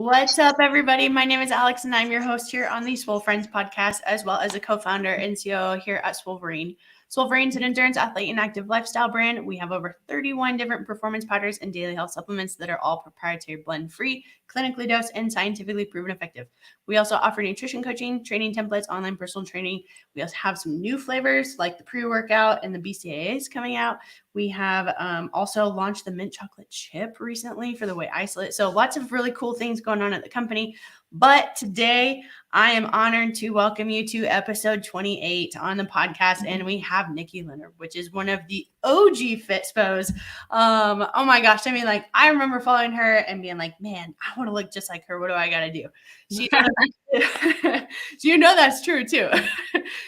What's up, everybody? My name is Alex, and I'm your host here on the Swole Friends podcast, as well as a co-founder and CEO here at Swolverine. Swolverine is an endurance athlete and active lifestyle brand. We have over 31 different performance powders and daily health supplements that are all proprietary blend-free, clinically dosed, and scientifically proven effective. We also offer nutrition coaching, training templates, online personal training. We also have some new flavors like the pre-workout and the BCAAs coming out. We have also launched the mint chocolate chip recently for the weight isolate. So lots of really cool things going on at the company. But today I am honored to welcome you to episode 28 on the podcast. And we have Nikki Leonard, which is one of the OG Fitspos. Oh my gosh. I mean, like, I remember following her and being like, man, I want to look just like her. What do I got to do? You know, that's true too.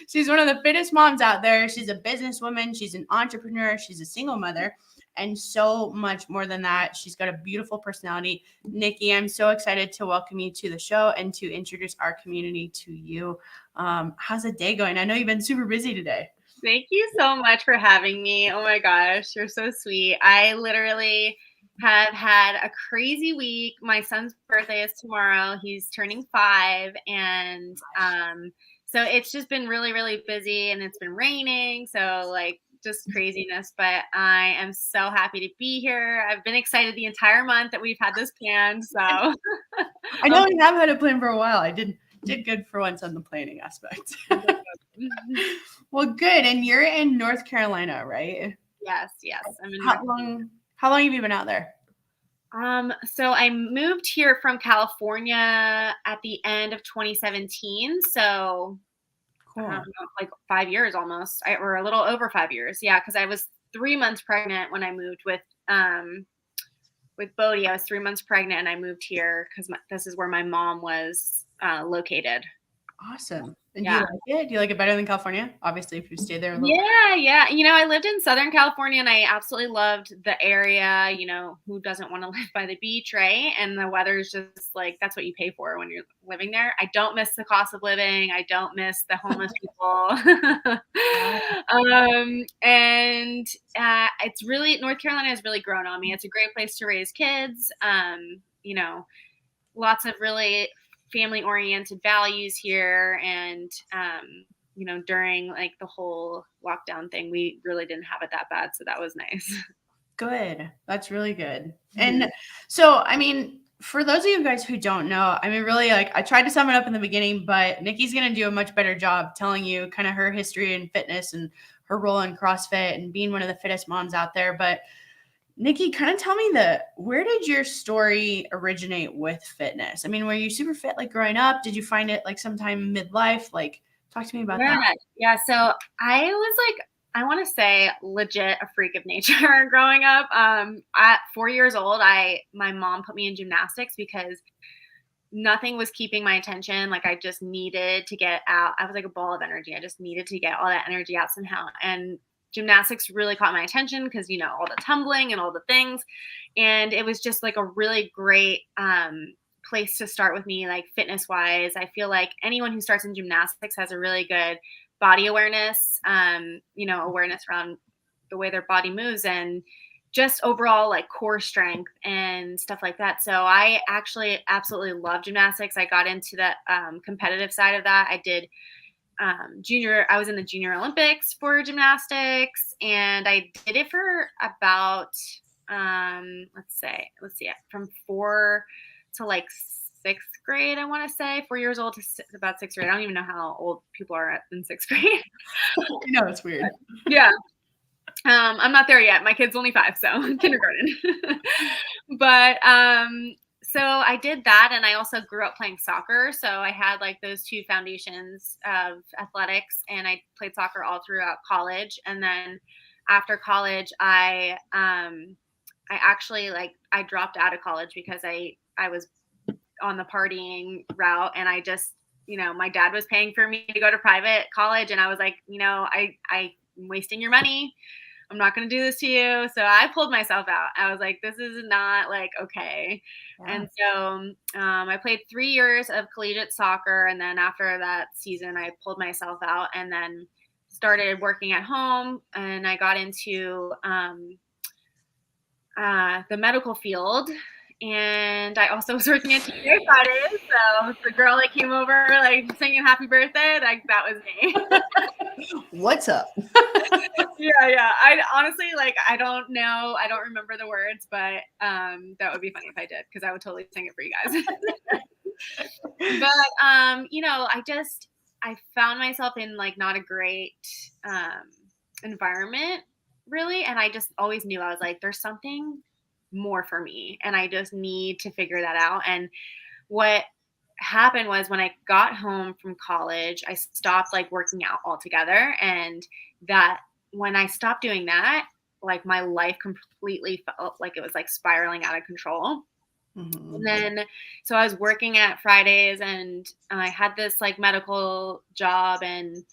She's one of the fittest moms out there. She's a businesswoman. She's an entrepreneur. She's a single mother. And so much more than that. She's got a beautiful personality. Nikki, I'm so excited to welcome you to the show and to introduce our community to you. How's the day going? I know you've been super busy today. Thank you so much for having me. Oh my gosh, you're so sweet. I literally have had a crazy week. My son's birthday is tomorrow. He's turning 5. And so it's just been really, really busy, and it's been raining. So like, just craziness, but I am so happy to be here. I've been excited the entire month that we've had this planned. So I know we have had a plan for a while. I did good for once on the planning aspect. Well, good. And you're in North Carolina, right? Yes. I'm in how long have you been out there? So I moved here from California at the end of 2017. So cool. Like 5 years almost, or a little over 5 years. Yeah, because I was 3 months pregnant when I moved with Bodie. I was 3 months pregnant, and I moved here because this is where my mom was located. Awesome. And do you like it? Do you like it better than California? Obviously, if you stay there a little Yeah. You know, I lived in Southern California, and I absolutely loved the area. You know, who doesn't want to live by the beach, right? And the weather is just like, that's what you pay for when you're living there. I don't miss the cost of living. I don't miss the homeless people. And it's really, North Carolina has really grown on me. It's a great place to raise kids. You know, lots of really family-oriented values here, and you know, during like the whole lockdown thing, we really didn't have it that bad, so that was nice. Good. That's really good. And so, I mean, for those of you guys who don't know, I mean, really, like, I tried to sum it up in the beginning, but Nikki's going to do a much better job telling you kind of her history in fitness and her role in CrossFit and being one of the fittest moms out there. But Nikki, kind of tell me where did your story originate with fitness? I mean, were you super fit like growing up? Did you find it like sometime midlife? Like, talk to me about that. Yeah. So I was like, I want to say legit a freak of nature growing up. At 4 years old, my mom put me in gymnastics because nothing was keeping my attention. Like, I just needed to get out. I was like a ball of energy. I just needed to get all that energy out somehow. And gymnastics really caught my attention because, you know, all the tumbling and all the things. And it was just like a really great place to start with me, like fitness wise. I feel like anyone who starts in gymnastics has a really good body awareness, you know, awareness around the way their body moves and just overall like core strength and stuff like that. So I actually absolutely love gymnastics. I got into the competitive side of that. I did I was in the Junior Olympics for gymnastics, and I did it for about, let's see, from 4 to like 6th grade, I want to say 4 years old to about 6th grade. I don't even know how old people are in 6th grade. You know, it's weird. Yeah. I'm not there yet. My kid's only 5, so kindergarten. But, so I did that, and I also grew up playing soccer. So I had like those two foundations of athletics, and I played soccer all throughout college. And then after college, I actually I dropped out of college because I was on the partying route, and I just, you know, my dad was paying for me to go to private college, and I was like, you know, I'm wasting your money. I'm not going to do this to you. So I pulled myself out. I was like, this is not like, okay. Yeah. And so I played 3 years of collegiate soccer. And then after that season, I pulled myself out and then started working at home. And I got into the medical field. And I also was working at TJ Fridays, so the girl that came over like singing happy birthday, like that was me. What's up? Yeah. I honestly like I don't know, I don't remember the words, but that would be funny if I did, because I would totally sing it for you guys. But you know, I found myself in like not a great environment really, and I just always knew I was like, there's something more for me, and I just need to figure that out. And what happened was when I got home from college, I stopped like working out altogether, and that when I stopped doing that, like my life completely felt like it was like spiraling out of control. Mm-hmm. And then, so I was working at Fridays, and I had this like medical job, and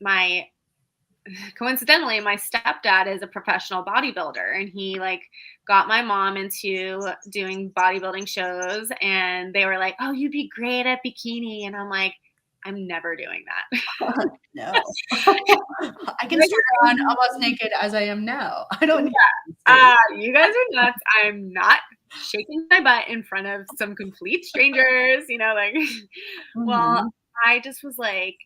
my coincidentally, my stepdad is a professional bodybuilder, and he like got my mom into doing bodybuilding shows, and they were like, "Oh, you'd be great at bikini." And I'm like, I'm never doing that. No. I can stand around almost naked as I am now. I don't need you guys are nuts. I'm not shaking my butt in front of some complete strangers, you know, like, well, I just was like,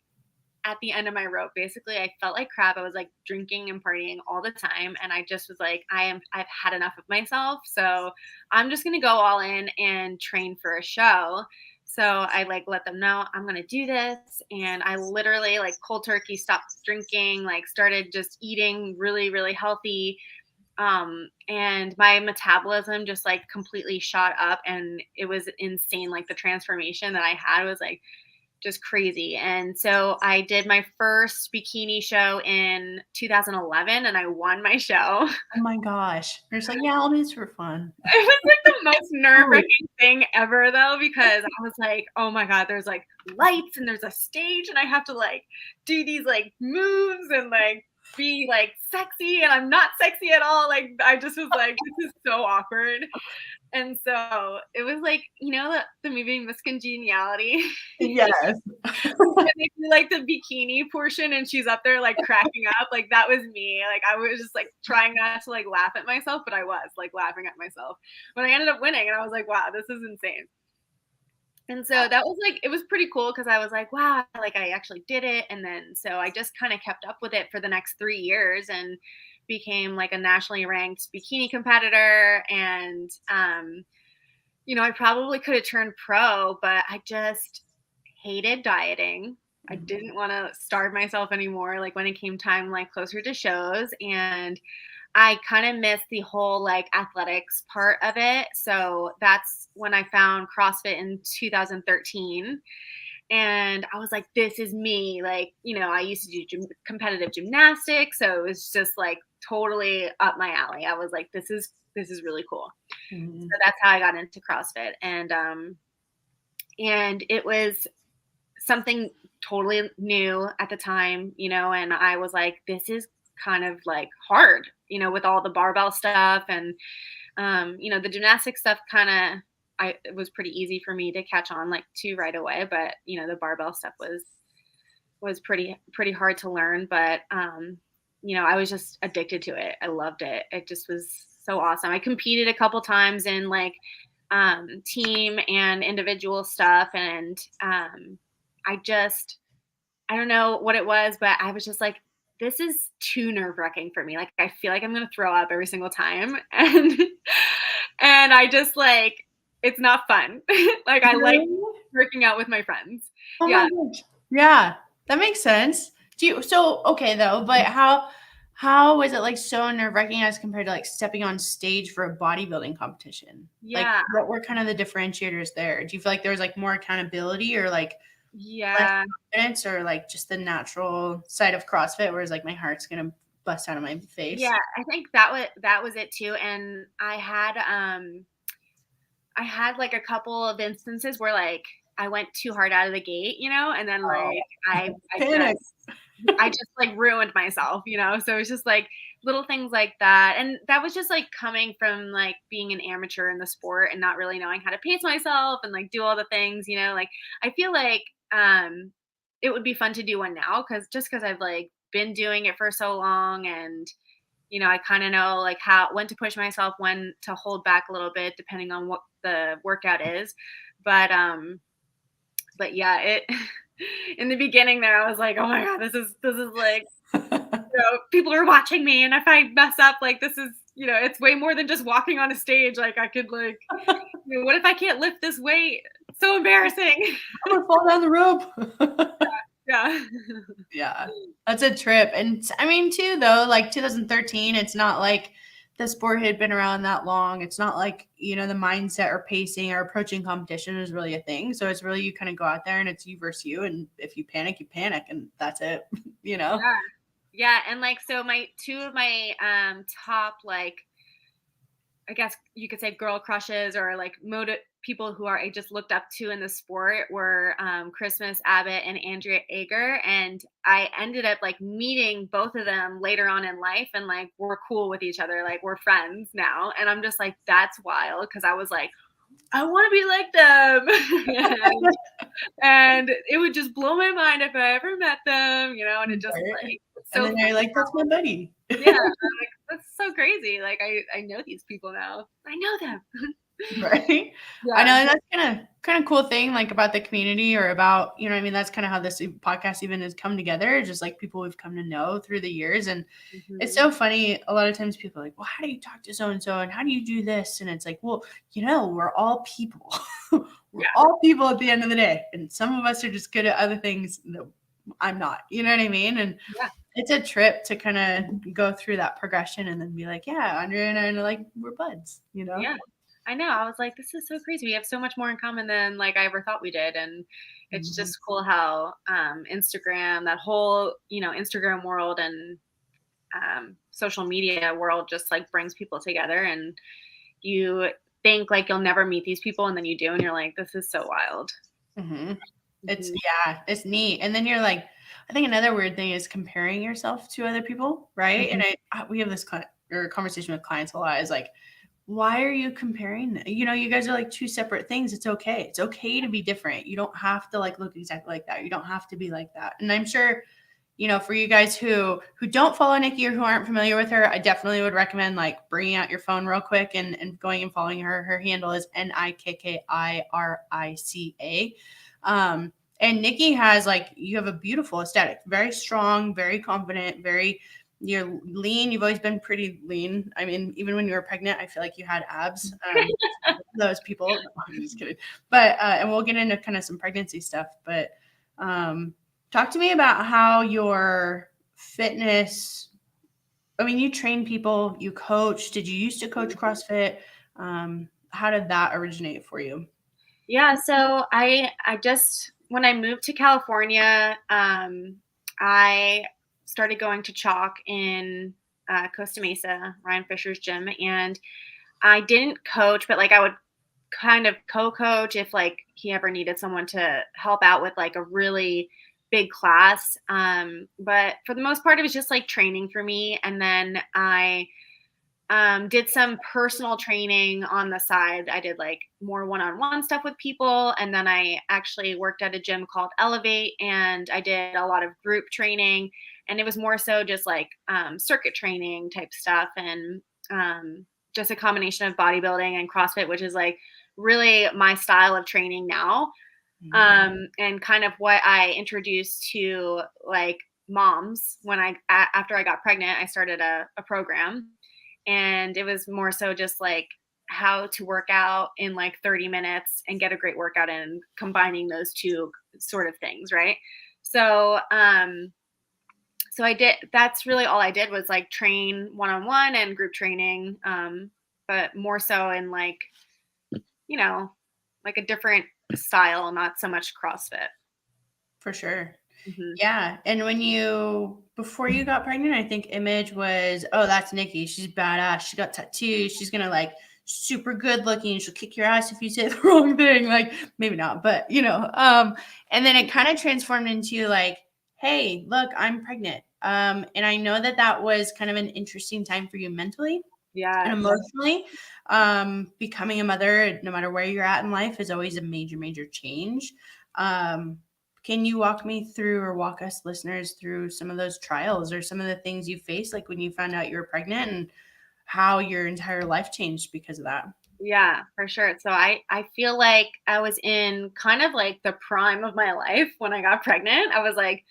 at the end of my rope, basically, I felt like crap. I was like drinking and partying all the time. And I just was like, I've had enough of myself. So I'm just going to go all in and train for a show. So I like let them know I'm going to do this. And I literally like cold turkey stopped drinking, like started just eating really, really healthy. And my metabolism just like completely shot up, and it was insane. Like the transformation that I had was like just crazy. And so I did my first bikini show in 2011, and I won my show. Oh my gosh. You're just like, yeah, I'll do this for fun. It was like the most nerve-wracking thing ever though, because I was like, oh my God, there's like lights and there's a stage, and I have to like do these like moves and like be like sexy, and I'm not sexy at all. Like I just was like, this is so awkward. And so it was like, you know, the movie Miss Congeniality. Yes. And they do like the bikini portion, and she's up there like cracking up. Like that was me. Like I was just like trying not to like laugh at myself, but I was like laughing at myself. But I ended up winning, and I was like, wow, this is insane. And so that was like, it was pretty cool, because I was like, wow, like I actually did it. And then so I just kind of kept up with it for the next 3 years and became like a nationally ranked bikini competitor. And you know, I probably could have turned pro, but I just hated dieting. I didn't want to starve myself anymore, like when it came time like closer to shows. And I kind of missed the whole like athletics part of it. So that's when I found CrossFit in 2013. And I was like, this is me. Like, you know, I used to do competitive gymnastics. So it was just like totally up my alley. I was like, this is really cool. Mm-hmm. So that's how I got into CrossFit. And it was something totally new at the time, you know, and I was like, this is kind of like hard, you know, with all the barbell stuff. And you know, the gymnastic stuff kind of, it was pretty easy for me to catch on like to right away, but you know, the barbell stuff was pretty hard to learn. But you know, I was just addicted to it. I loved it. It just was so awesome. I competed a couple times in like team and individual stuff, and I don't know what it was, but I was just like, this is too nerve-wracking for me. Like, I feel like I'm going to throw up every single time. And I just like, it's not fun. Like, I like working out with my friends. Oh yeah. My gosh. Yeah, that makes sense. Okay though, but how was it like so nerve-wracking as compared to like stepping on stage for a bodybuilding competition? Yeah. Like what were kind of the differentiators there? Do you feel like there was like more accountability or like less confidence, or like just the natural side of CrossFit where it's like my heart's gonna bust out of my face? Yeah, I think that was it too. And I had like a couple of instances where like I went too hard out of the gate, you know, and then like I just like ruined myself, you know. So it's just like little things like that. And that was just like coming from like being an amateur in the sport and not really knowing how to pace myself and like do all the things, you know. Like I feel like it would be fun to do one now, because I've like been doing it for so long, and I kind of know like when to push myself, when to hold back a little bit, depending on what the workout is. But yeah, in the beginning there, I was like, oh my God, this is like, people are watching me. And if I mess up, like, this is, it's way more than just walking on a stage. Like I could like, what if I can't lift this weight? It's so embarrassing. I'm gonna fall down the rope. Yeah. Yeah, that's a trip. And I mean, too, though, like 2013, it's not like the sport had been around that long. It's not like, the mindset or pacing or approaching competition is really a thing. So it's really, you kind of go out there and it's you versus you. And if you panic, and that's it, Yeah. Yeah. And like, so two of my top, like, I guess you could say girl crushes or like people who I just looked up to in the sport were Christmas Abbott and Andrea Ager. And I ended up like meeting both of them later on in life, and like we're cool with each other. Like we're friends now. And I'm just like, that's wild, because I was like, I want to be like them. and it would just blow my mind if I ever met them, and it just like, so and then you're like, that's my buddy. Yeah, I'm like, that's so crazy. Like I know these people now. I know them. Right. Yeah. I know, and that's kind of cool thing, like, about the community, or about, I mean, that's kind of how this podcast even has come together, just like people we've come to know through the years. And it's so funny. A lot of times people are like, well, how do you talk to so-and-so? And how do you do this? And it's like, well, we're all people. We're all people at the end of the day. And some of us are just good at other things that I'm not, you know what I mean? And it's a trip to kind of go through that progression and then be like, yeah, Andrea and I are like, we're buds, Yeah. I know. I was like, this is so crazy. We have so much more in common than like I ever thought we did. And it's just cool how Instagram, that whole, Instagram world and social media world just like brings people together. And you think like you'll never meet these people, and then you do, and you're like, this is so wild. It's neat. And then you're like, I think another weird thing is comparing yourself to other people, right? And we have this conversation with clients a lot, is like, why are you comparing them? You guys are like two separate things. It's okay. It's okay to be different. You don't have to like look exactly like that. You don't have to be like that. And I'm sure, for you guys who don't follow Nikki or who aren't familiar with her, I definitely would recommend like bringing out your phone real quick and going and following her. Her handle is NIKKIRICA. And Nikki has you have a beautiful aesthetic, very strong, very confident, you're lean. You've always been pretty lean. I mean, even when you were pregnant, I feel like you had abs. Those people, no, I'm just kidding. But, and we'll get into kind of some pregnancy stuff, but talk to me about how your fitness, I mean, you train people, you coach. Did you used to coach CrossFit? How did that originate for you? Yeah. So I just, when I moved to California, I started going to Chalk in Costa Mesa, Ryan Fisher's gym. And I didn't coach, but like I would kind of co-coach if like he ever needed someone to help out with like a really big class. But for the most part, it was just like training for me. And then I did some personal training on the side. I did like more one-on-one stuff with people. And then I actually worked at a gym called Elevate, and I did a lot of group training. And it was more so just like circuit training type stuff, and just a combination of bodybuilding and CrossFit, which is like really my style of training now. And kind of what I introduced to like moms when after I got pregnant, I started a program, and it was more so just like how to work out in like 30 minutes and get a great workout in, combining those two sort of things. Right. So, so I did, that's really all I did was like train one-on-one and group training. But more so in like, like a different style, not so much CrossFit. For sure. Yeah. And before you got pregnant, I think image was, oh, that's Nikki. She's badass. She got tattoos. She's going to like super good looking. She'll kick your ass if you say the wrong thing. Like maybe not, but and then it kind of transformed into like, hey, look, I'm pregnant. And I know that was kind of an interesting time for you mentally. Yeah. And emotionally. Becoming a mother, no matter where you're at in life, is always a major, major change. Can you walk me through or walk us listeners through some of those trials or some of the things you faced, like when you found out you were pregnant and how your entire life changed because of that? Yeah, for sure. So I feel like I was in kind of like the prime of my life when I got pregnant. I was like,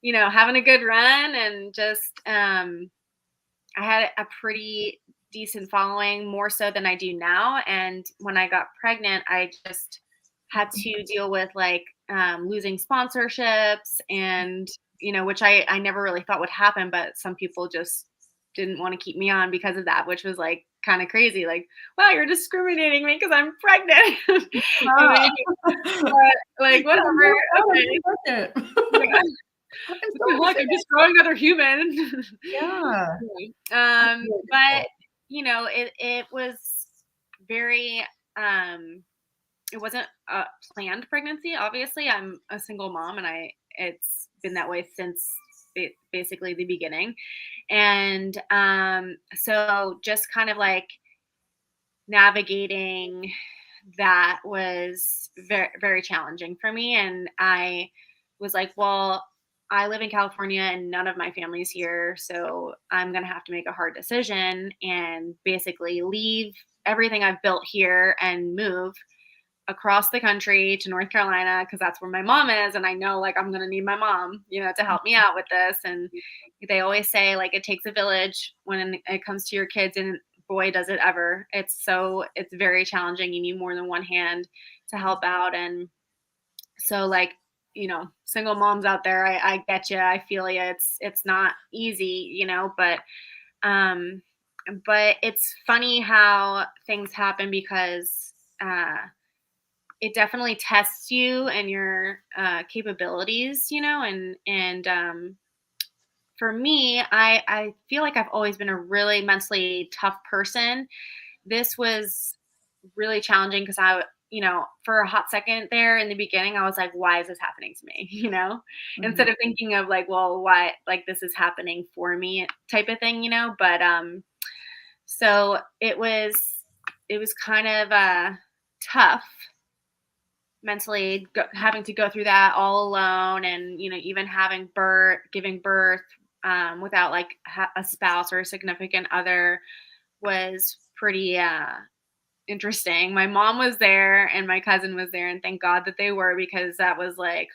having a good run and just I had a pretty decent following, more so than I do now. And when I got pregnant, I just had to deal with like losing sponsorships and, which I never really thought would happen, but some people just didn't want to keep me on because of that, which was like kind of crazy. Like, wow, you're discriminating me because I'm pregnant. Ah. But, like, whatever. Okay. Yeah. What the heck? I'm just growing another human. Yeah. But it was very it wasn't a planned pregnancy. Obviously, I'm a single mom, and it's been that way since basically the beginning. And so just kind of like navigating that was very, very challenging for me. And I was like, well, I live in California and none of my family's here. So I'm going to have to make a hard decision and basically leave everything I've built here and move across the country to North Carolina because that's where my mom is. And I know like I'm going to need my mom, to help me out with this. And they always say like it takes a village when it comes to your kids. And boy, does it ever. It's very challenging. You need more than one hand to help out. And so like, single moms out there, I get you. I feel you. It's not easy, but it's funny how things happen because, it definitely tests you and your capabilities, and for me, I feel like I've always been a really mentally tough person. This was really challenging because for a hot second there in the beginning, I was like, why is this happening to me? Instead of thinking of like, well, why, like this is happening for me type of thing, but so it was kind of tough mentally having to go through that all alone and even giving birth without like a spouse or a significant other was pretty interesting. My mom was there and my cousin was there, and thank God that they were, because that was like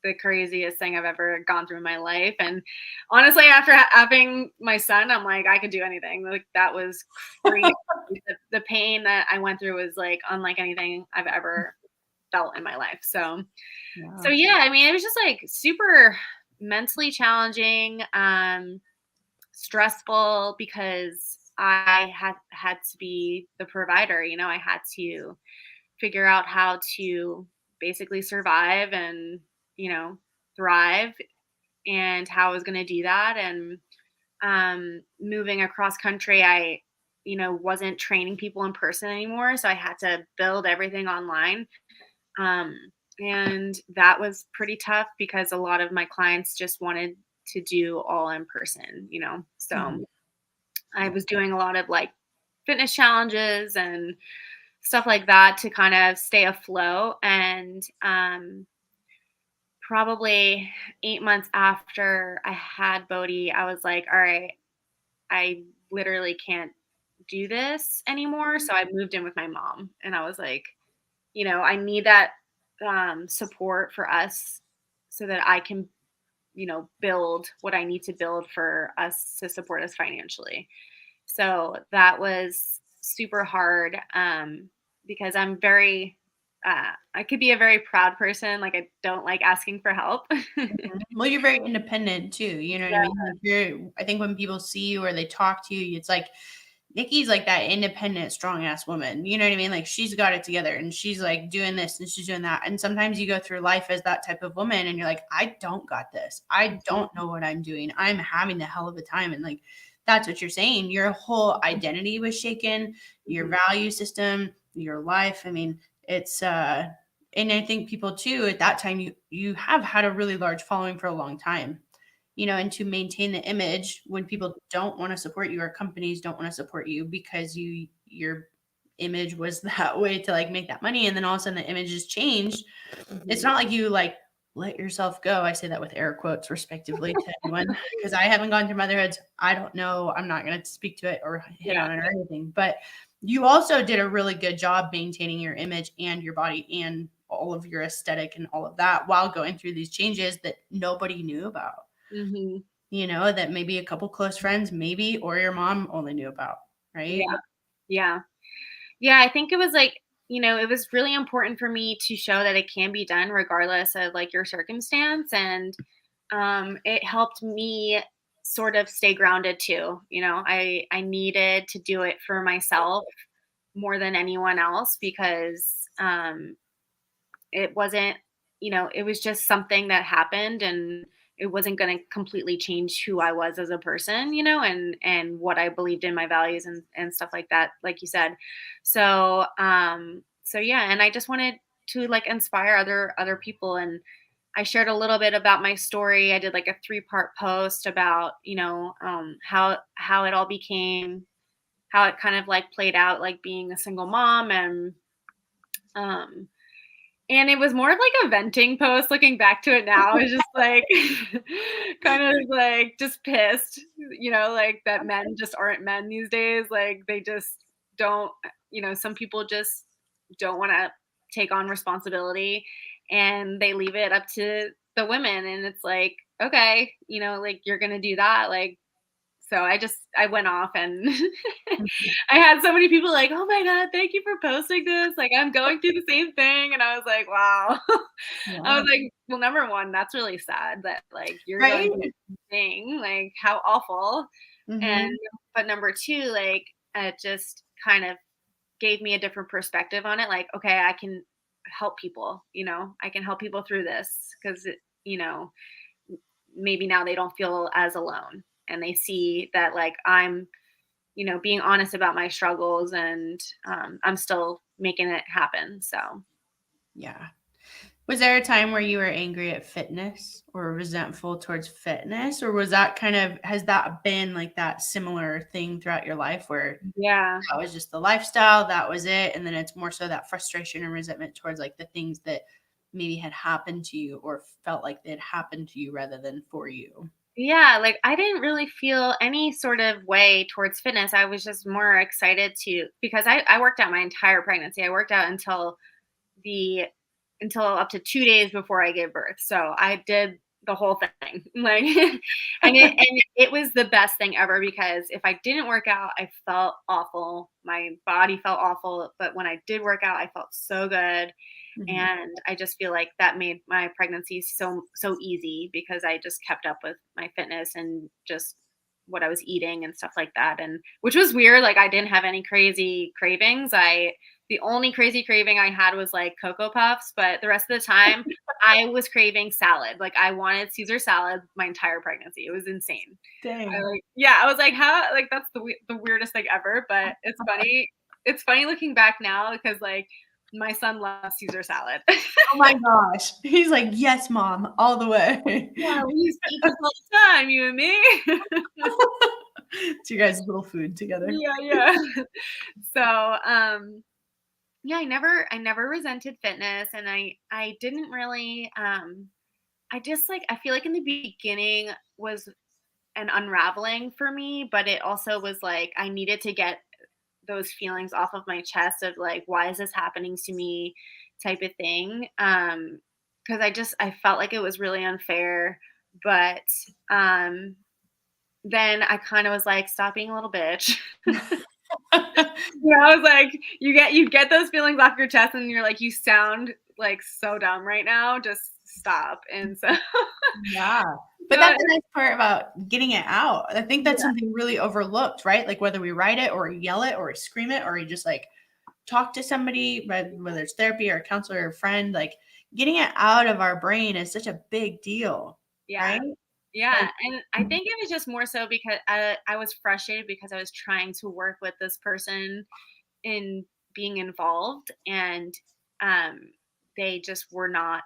the craziest thing I've ever gone through in my life. And honestly, after having my son, I'm like, I could do anything. Like that was crazy. The pain that I went through was like unlike anything I've ever felt in my life. So yeah, I mean, it was just like super mentally challenging, stressful because I had to be the provider. I had to figure out how to basically survive and thrive, and how I was going to do that. And moving across country, I wasn't training people in person anymore, so I had to build everything online. And that was pretty tough because a lot of my clients just wanted to do all in person, so I was doing a lot of like fitness challenges and stuff like that to kind of stay afloat. And probably 8 months after I had Bodhi, I was like, all right, I literally can't do this anymore. So I moved in with my mom, and I was like, I need that support for us so that I can, build what I need to build for us to support us financially. So that was super hard because I'm very, I could be a very proud person. Like I don't like asking for help. Well, you're very independent too. You know what I mean? Like I think when people see you or they talk to you, it's like, Nikki's like that independent, strong ass woman. You know what I mean? Like she's got it together and she's like doing this and she's doing that. And sometimes you go through life as that type of woman and you're like, I don't got this. I don't know what I'm doing. I'm having the hell of a time. And like, that's what you're saying. Your whole identity was shaken, your value system, your life. I mean, it's, and I think people too, at that time, you have had a really large following for a long time. And to maintain the image when people don't want to support you or companies don't want to support you because your image was that way to like make that money. And then all of a sudden the image has changed. It's not like you like let yourself go. I say that with air quotes respectively to anyone because I haven't gone through motherhood. I don't know. I'm not going to speak to it or hit on it or anything, but you also did a really good job maintaining your image and your body and all of your aesthetic and all of that while going through these changes that nobody knew about, you know, that maybe a couple close friends, maybe, or your mom only knew about. Right. Yeah. I think it was like, it was really important for me to show that it can be done regardless of like your circumstance. And it helped me sort of stay grounded too. I needed to do it for myself more than anyone else because it wasn't, it was just something that happened and it wasn't going to completely change who I was as a person, and what I believed in, my values and stuff like that, like you said. So, yeah, and I just wanted to like inspire other people. And I shared a little bit about my story. I did like a 3-part post about, how it all became, how it kind of like played out, like being a single mom. And it was more of like a venting post looking back to it now. It's just like kind of like just pissed, like that men just aren't men these days. Like they just don't, some people just don't want to take on responsibility and they leave it up to the women. And it's like, okay, like you're going to do that. Like, so I went off and I had so many people like, oh my God, thank you for posting this. Like, I'm going through the same thing. And I was like, wow. I was like, well, number one, that's really sad that like you're going through the same thing. Like, how awful. But number two, like, it just kind of gave me a different perspective on it. Like, okay, I can help people, I can help people through this because, maybe now they don't feel as alone. And they see that like I'm, being honest about my struggles and I'm still making it happen. So, yeah. Was there a time where you were angry at fitness or resentful towards fitness? Or was that has that been like that similar thing throughout your life where that was just the lifestyle, that was it? And then it's more so that frustration and resentment towards like the things that maybe had happened to you or felt like they had happened to you rather than for you? Yeah, like I didn't really feel any sort of way towards fitness. I was just more excited because I worked out my entire pregnancy. I worked out until up to 2 days before I gave birth. So I did the whole thing. Like and it was the best thing ever because if I didn't work out, I felt awful. My body felt awful, but when I did work out, I felt so good. And I just feel like that made my pregnancy so easy because I just kept up with my fitness and just what I was eating and stuff like that. And which was weird. Like I didn't have any crazy cravings. The only crazy craving I had was like Cocoa Puffs, but the rest of the time I was craving salad. Like I wanted Caesar salad my entire pregnancy. It was insane. Dang. I was like, how? Like that's the weirdest thing ever. But it's funny. It's funny looking back now because like my son loves Caesar salad. Oh my gosh. He's like, yes, mom, all the way. Yeah, we used to eat this all the time, you and me. It's your guys' little food together. Yeah. So, yeah, I never resented fitness, and I didn't really, I just like, I feel like in the beginning was an unraveling for me, but it also was like, I needed to get those feelings off of my chest of like, why is this happening to me type of thing. Cause I felt like it was really unfair, but, then I kind of was like, stop being a little bitch. I was like, you get those feelings off your chest and you're like, you sound like so dumb right now. Just stop. And so, yeah. But that's the nice part about getting it out. I think that's something really overlooked, right? Like whether we write it or yell it or scream it or you just like talk to somebody, whether it's therapy or a counselor or a friend, like getting it out of our brain is such a big deal. Yeah. Right? Yeah. And I think it was just more so because I was frustrated because I was trying to work with this person in being involved and they just were not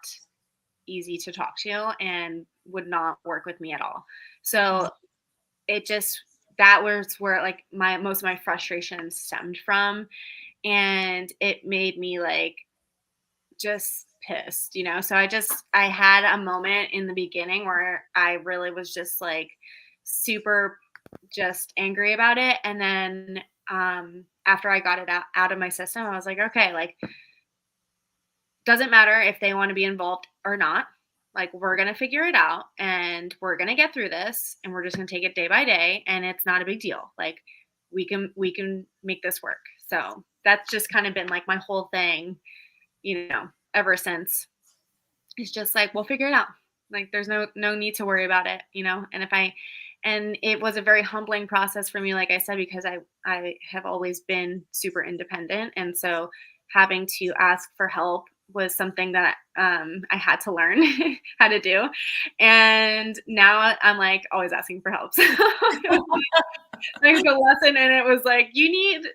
easy to talk to and would not work with me at all. So that was where like most of my frustration stemmed from. And it made me like just pissed, you know? So I had a moment in the beginning where I really was just like super just angry about it. And then after I got it out of my system, I was like, okay, like, doesn't matter if they want to be involved or not. Like, we're going to figure it out and we're going to get through this and we're just going to take it day by day. And it's not a big deal. Like, we can make this work. So that's just kind of been like my whole thing, you know, ever since. It's just like, we'll figure it out. Like, there's no need to worry about it, you know? And it was a very humbling process for me, like I said, because I have always been super independent. And so having to ask for help was something that I had to learn how to do. And now I'm like always asking for help. So there's a lesson, and it was like,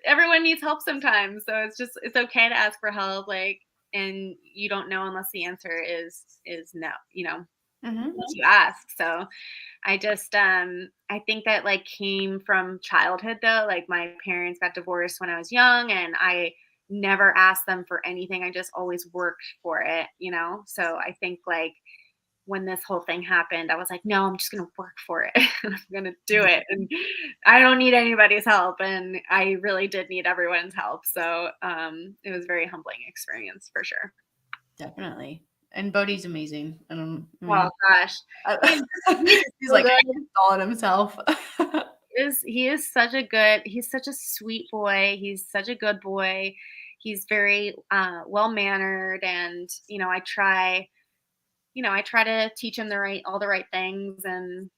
everyone needs help sometimes. So it's okay to ask for help. Like, and you don't know unless the answer is no, you know, unless you ask. So I just, I think that like came from childhood though. Like, my parents got divorced when I was young, and I never asked them for anything. I just always worked for it, you know? So I think like when this whole thing happened, I was like, no, I'm just going to work for it. I'm going to do it. And I don't need anybody's help. And I really did need everyone's help. So it was a very humbling experience for sure. Definitely. And Bodhi's amazing. Well, gosh. He's like installing himself. He's such a sweet boy. He's such a good boy. He's very well-mannered. And, you know, I try to teach him all the right things. And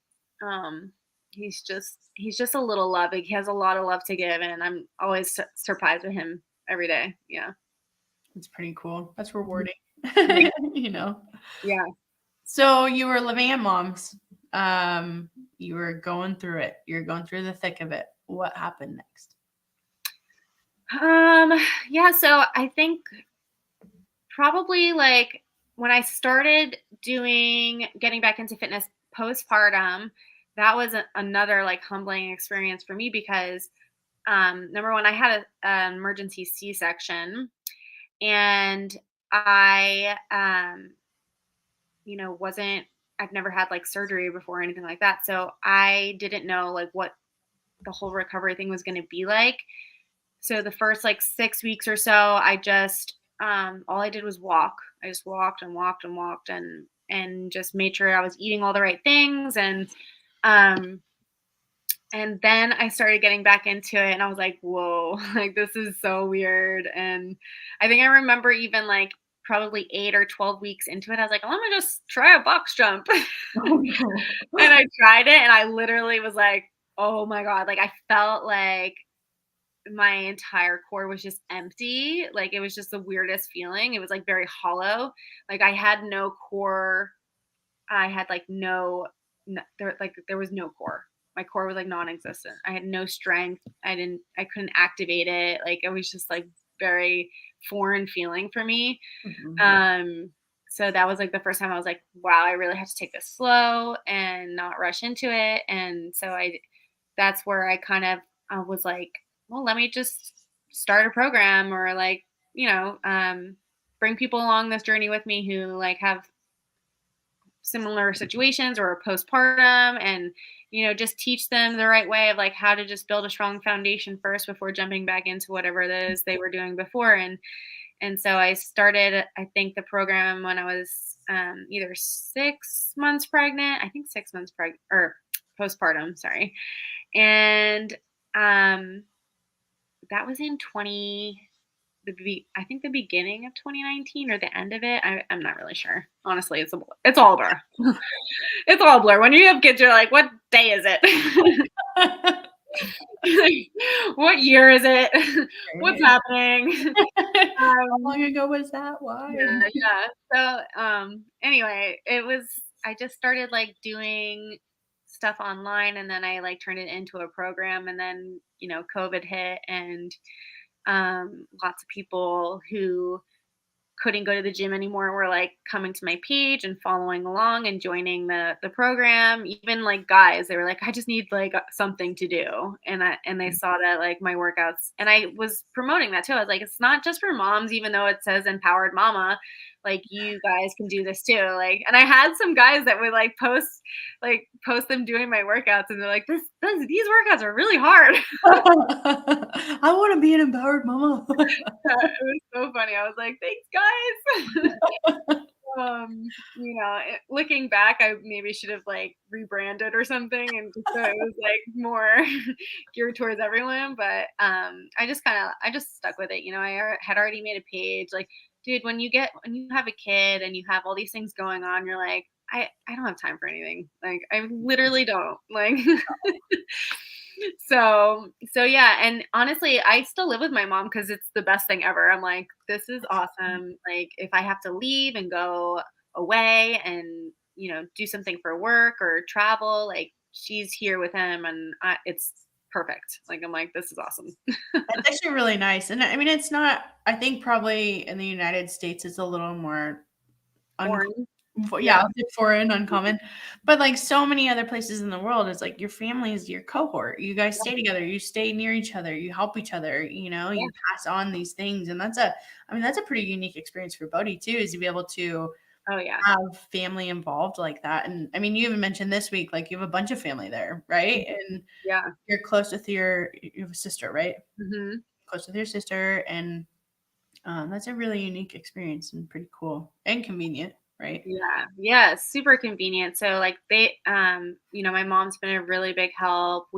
he's just a little loving. He has a lot of love to give. And I'm always surprised with him every day. Yeah. It's pretty cool. That's rewarding. You know? Yeah. So you were living at mom's. You were going through it. You're going through the thick of it. What happened next? Yeah, so I think probably like when I started getting back into fitness postpartum, that was another like humbling experience for me because number one, I had an emergency C-section, and I, you know, I've never had like surgery before or anything like that. So I didn't know like what the whole recovery thing was going to be like. So the first like 6 weeks or so, I just, all I did was walk. I just walked and walked and walked and just made sure I was eating all the right things. And then I started getting back into it, and I was like, whoa, like this is so weird. And I think I remember even like probably 8 or 12 weeks into it, I was like, oh, let me just try a box jump. And I tried it, and I literally was like, oh my God. Like, I felt like my entire core was just empty. Like, it was just the weirdest feeling. It was like very hollow. Like, I had no core. I had like there was no core. My core was like non-existent. I had no strength. I couldn't activate it. Like, it was just like very foreign feeling for me. Mm-hmm. So that was like the first time I was like, wow, I really have to take this slow and not rush into it. And so that's where I kind of was like, well, let me just start a program, or like, you know, bring people along this journey with me who like have similar situations or postpartum, and, you know, just teach them the right way of like how to just build a strong foundation first before jumping back into whatever it is they were doing before. And so I started, I think, the program when I was either 6 months pregnant, I think 6 months pregnant or postpartum, sorry. And that was in I think the beginning of 2019 or the end of it. I'm not really sure. Honestly, it's all a blur. It's all a blur. When you have kids, you're like, what day is it? What year is it? What's happening? How long ago was that? Why? Yeah. So anyway, I just started like doing stuff online, and then I like turned it into a program, and then, you know, COVID hit, and lots of people who couldn't go to the gym anymore were like coming to my page and following along and joining the program. Even like guys, they were like, I just need like something to do. And they saw that like my workouts, and I was promoting that too. I was like, it's not just for moms, even though it says empowered mama, like, you guys can do this too. Like, and I had some guys that would like post them doing my workouts, and they're like, these workouts are really hard. I want to be an empowered mama. It was so funny. I was like, thanks, guys. Looking back, I maybe should have like rebranded or something, and just so it was like more geared towards everyone. But I just stuck with it. I had already made a page. Like, dude, when you have a kid and you have all these things going on, you're like, I don't have time for anything. Like, I literally don't. Like, so yeah. And honestly, I still live with my mom because it's the best thing ever. I'm like, this is awesome. Like, if I have to leave and go away and do something for work or travel, like, she's here with him, and it's perfect. Like, I'm like, this is awesome. It's actually really nice. And I mean, it's not, I think probably in the United States, it's a little more Foreign. foreign, uncommon. But like so many other places in the world, it's like your family is your cohort. You guys stay together, you stay near each other, you help each other, you pass on these things. And that's a pretty unique experience for Bodhi too, is to be able to have family involved like that. And I mean, you even mentioned this week, like you have a bunch of family there, right? And you're close with you have a sister, right? Mm-hmm. Close with your sister. And that's a really unique experience and pretty cool and convenient, right? Yeah, super convenient. So like my mom's been a really big help.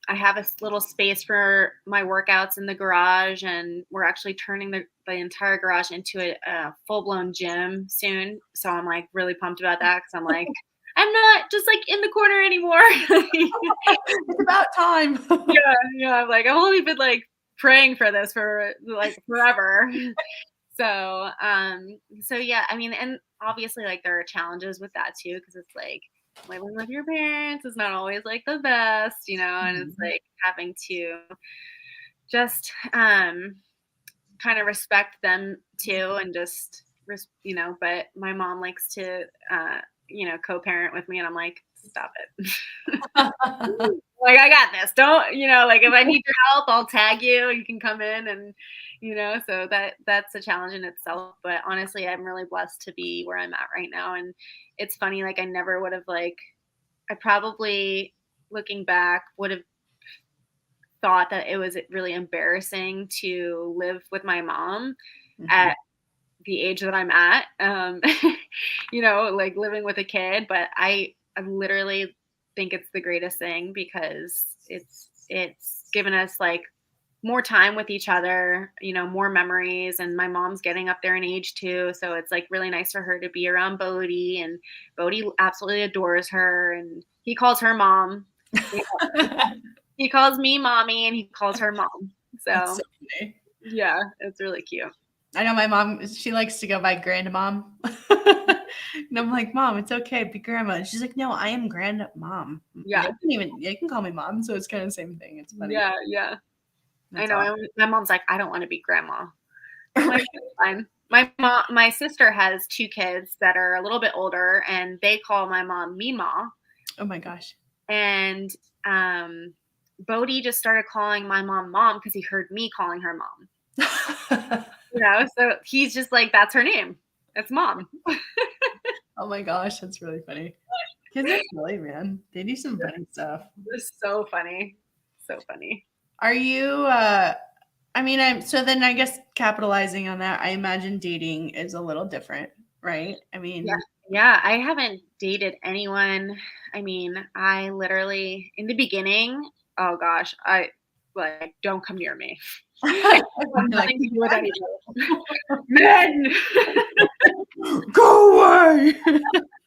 I have a little space for my workouts in the garage, and we're actually turning the entire garage into a full-blown gym soon. So I'm like really pumped about that, because I'm like, I'm not just like in the corner anymore. It's about time. Yeah. I'm like, I've only been like praying for this for like forever. So yeah, I mean, and obviously like there are challenges with that too, because it's like living with your parents is not always like the best, and it's like having to just kind of respect them too, and just but my mom likes to co-parent with me, and I'm like, stop it. Like, I got this. Don't, like, if I need your help, I'll tag you. You can come in, and so that's a challenge in itself. But honestly, I'm really blessed to be where I'm at right now. And it's funny, like, I never would have, like, I probably, looking back, would have thought that it was really embarrassing to live with my mom at the age that I'm at, like living with a kid. But I literally think it's the greatest thing, because it's given us like more time with each other, more memories, and my mom's getting up there in age too. So it's like really nice for her to be around Bodhi, and Bodhi absolutely adores her, and he calls her mom. He calls me mommy, and he calls her mom. So yeah, it's really cute. I know my mom, she likes to go by grandmom. And I'm like, Mom, it's okay, be grandma. And she's like, no, I am grandmom. Yeah. You can call me mom. So it's kind of the same thing. It's funny. Yeah. That's I know. awesome. My mom's like, I don't want to be grandma. I'm like, fine. My sister has 2 kids that are a little bit older, and they call my mom Meemaw. Oh my gosh. And Bodhi just started calling my mom because he heard me calling her mom. So he's just like, that's her name. That's mom. Oh my gosh, that's really funny. Kids are silly, man. They do some funny stuff. It's so funny. So funny. Are you so then I guess capitalizing on that, I imagine dating is a little different, right? I mean, yeah, I haven't dated anyone. I mean, I literally, in the beginning, oh gosh, I like, don't come near me. Nothing to do with anything. Men, go away.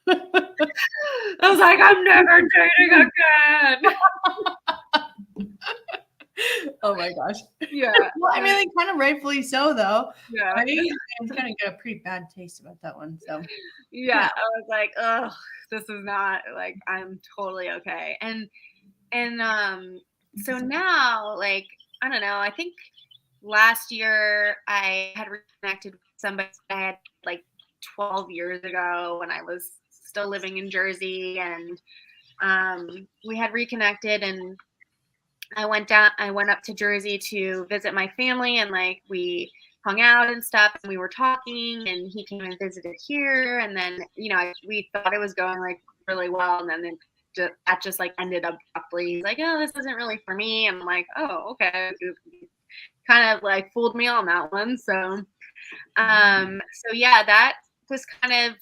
I was like, I'm never dating again. Oh my gosh. Yeah. Well, I mean, like, kind of rightfully so, though. Yeah. Right? I'm gonna get a pretty bad taste about that one. So yeah, I was like, ugh, this is not like, I'm totally okay. And so now, like, I don't know, I think last year I had reconnected with somebody I had like 12 years ago when I was still living in Jersey, and we had reconnected, and I went up to Jersey to visit my family, and like we hung out and stuff, and we were talking, and he came and visited here, and then, you know, we thought it was going like really well, and then that just like ended abruptly. He's like, oh, this isn't really for me. And I'm like, oh, okay. Kind of like fooled me on that one. So yeah, that just kind of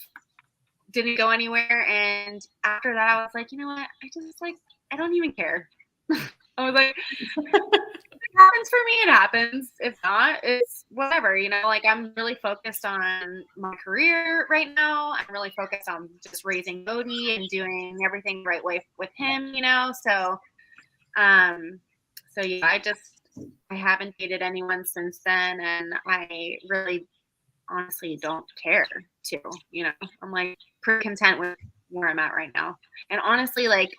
didn't go anywhere. And after that, I was like, you know what? I don't even care. I was like, if it happens for me, it happens. If not, it's whatever, you know, like I'm really focused on my career right now. I'm really focused on just raising Bodhi and doing everything the right way with him, you know? So yeah, I haven't dated anyone since then. And I really honestly don't care to, you know, I'm like pretty content with where I'm at right now. And honestly, like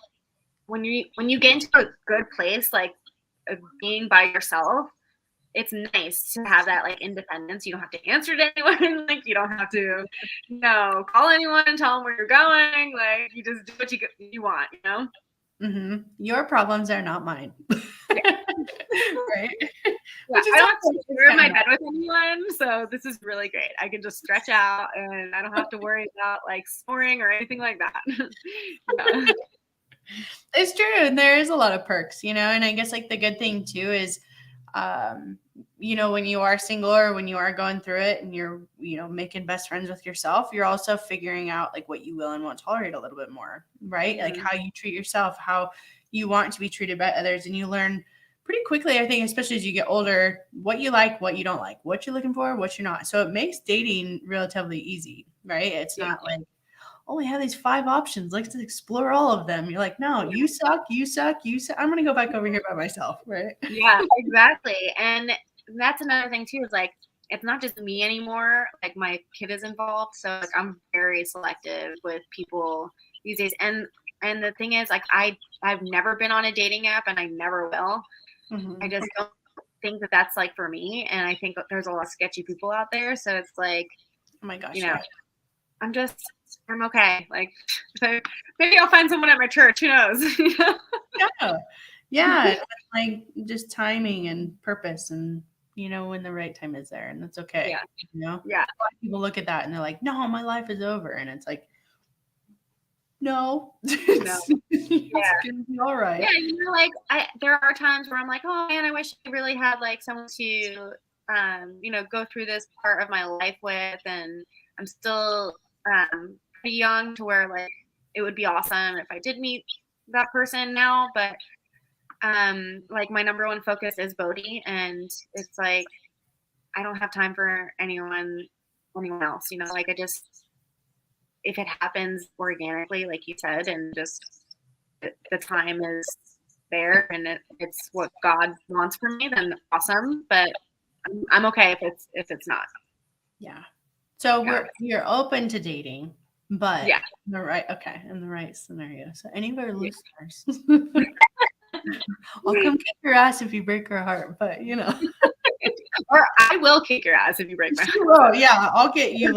when you get into a good place, like being by yourself, it's nice to have that like independence. You don't have to answer to anyone. Like you don't have to, you know, call anyone and tell them where you're going. Like you just do what you want, you know? Mm-hmm. Your problems are not mine. Yeah. Right. Yeah, I don't have to share my bed with anyone, so this is really great. I can just stretch out, and I don't have to worry about like snoring or anything like that. Yeah. It's true, and there is a lot of perks, you know. And I guess like the good thing too is, you know, when you are single or when you are going through it, and you're, you know, making best friends with yourself, you're also figuring out like what you will and won't tolerate a little bit more, right? Mm-hmm. Like how you treat yourself, how you want to be treated by others, and you learn pretty quickly, I think, especially as you get older, what you like, what you don't like, what you're looking for, what you're not. So it makes dating relatively easy, right? It's not like, oh, we have these 5 options. Let's explore all of them. You're like, no, you suck, you suck, you suck. I'm going to go back over here by myself, right? Yeah, exactly. And that's another thing too, is like, it's not just me anymore. Like my kid is involved. So like I'm very selective with people these days. And the thing is, like I've never been on a dating app, and I never will. Mm-hmm. I just don't think that that's like for me. And I think there's a lot of sketchy people out there. So it's like, oh my gosh, you know, yeah. I'm okay. Like maybe I'll find someone at my church. Who knows? Yeah. Like just timing and purpose, and you know when the right time is there, and that's okay. Yeah. You know? Yeah. A lot of people look at that and they're like, no, my life is over. And it's like, no. It's gonna be all right. Yeah, you know, like there are times where I'm like, oh man, I wish I really had like someone to you know, go through this part of my life with, and I'm still pretty young to where like it would be awesome if I did meet that person now, but like my number one focus is Bodhi, and it's like I don't have time for anyone else, you know, like if it happens organically, like you said, and just the time is there and it's what God wants for me, then awesome. But I'm okay if it's not. Yeah. So you're open to dating, but yeah, in the right scenario. So any of our listeners, I'll come kick your ass if you break her heart, but you know. Or I will kick your ass if you break my heart. Oh yeah, I'll get you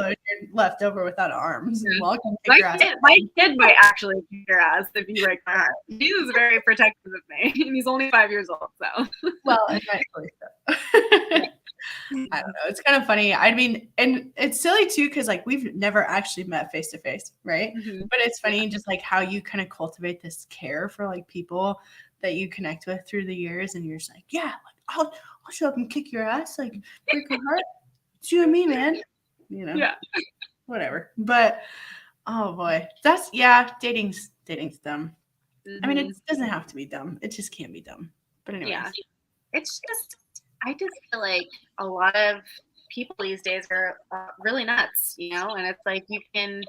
left over without arms. Well, I'll come kick your ass. My kid might actually kick your ass if you break my heart. He is very protective of me, and he's only 5 years old. So well, and rightfully so. I don't know. It's kind of funny. I mean, and it's silly too, because like we've never actually met face to face, right? Mm-hmm. But it's funny just like how you kind of cultivate this care for like people that you connect with through the years, and you're just like, yeah, like I'll show up and kick your ass, like break your heart. It's you and me, man. You know, whatever. But oh boy, dating's dumb. Mm-hmm. I mean, it doesn't have to be dumb. It just can't be dumb. But anyway, it's just I just feel like a lot of people these days are really nuts, you know, and it's like you can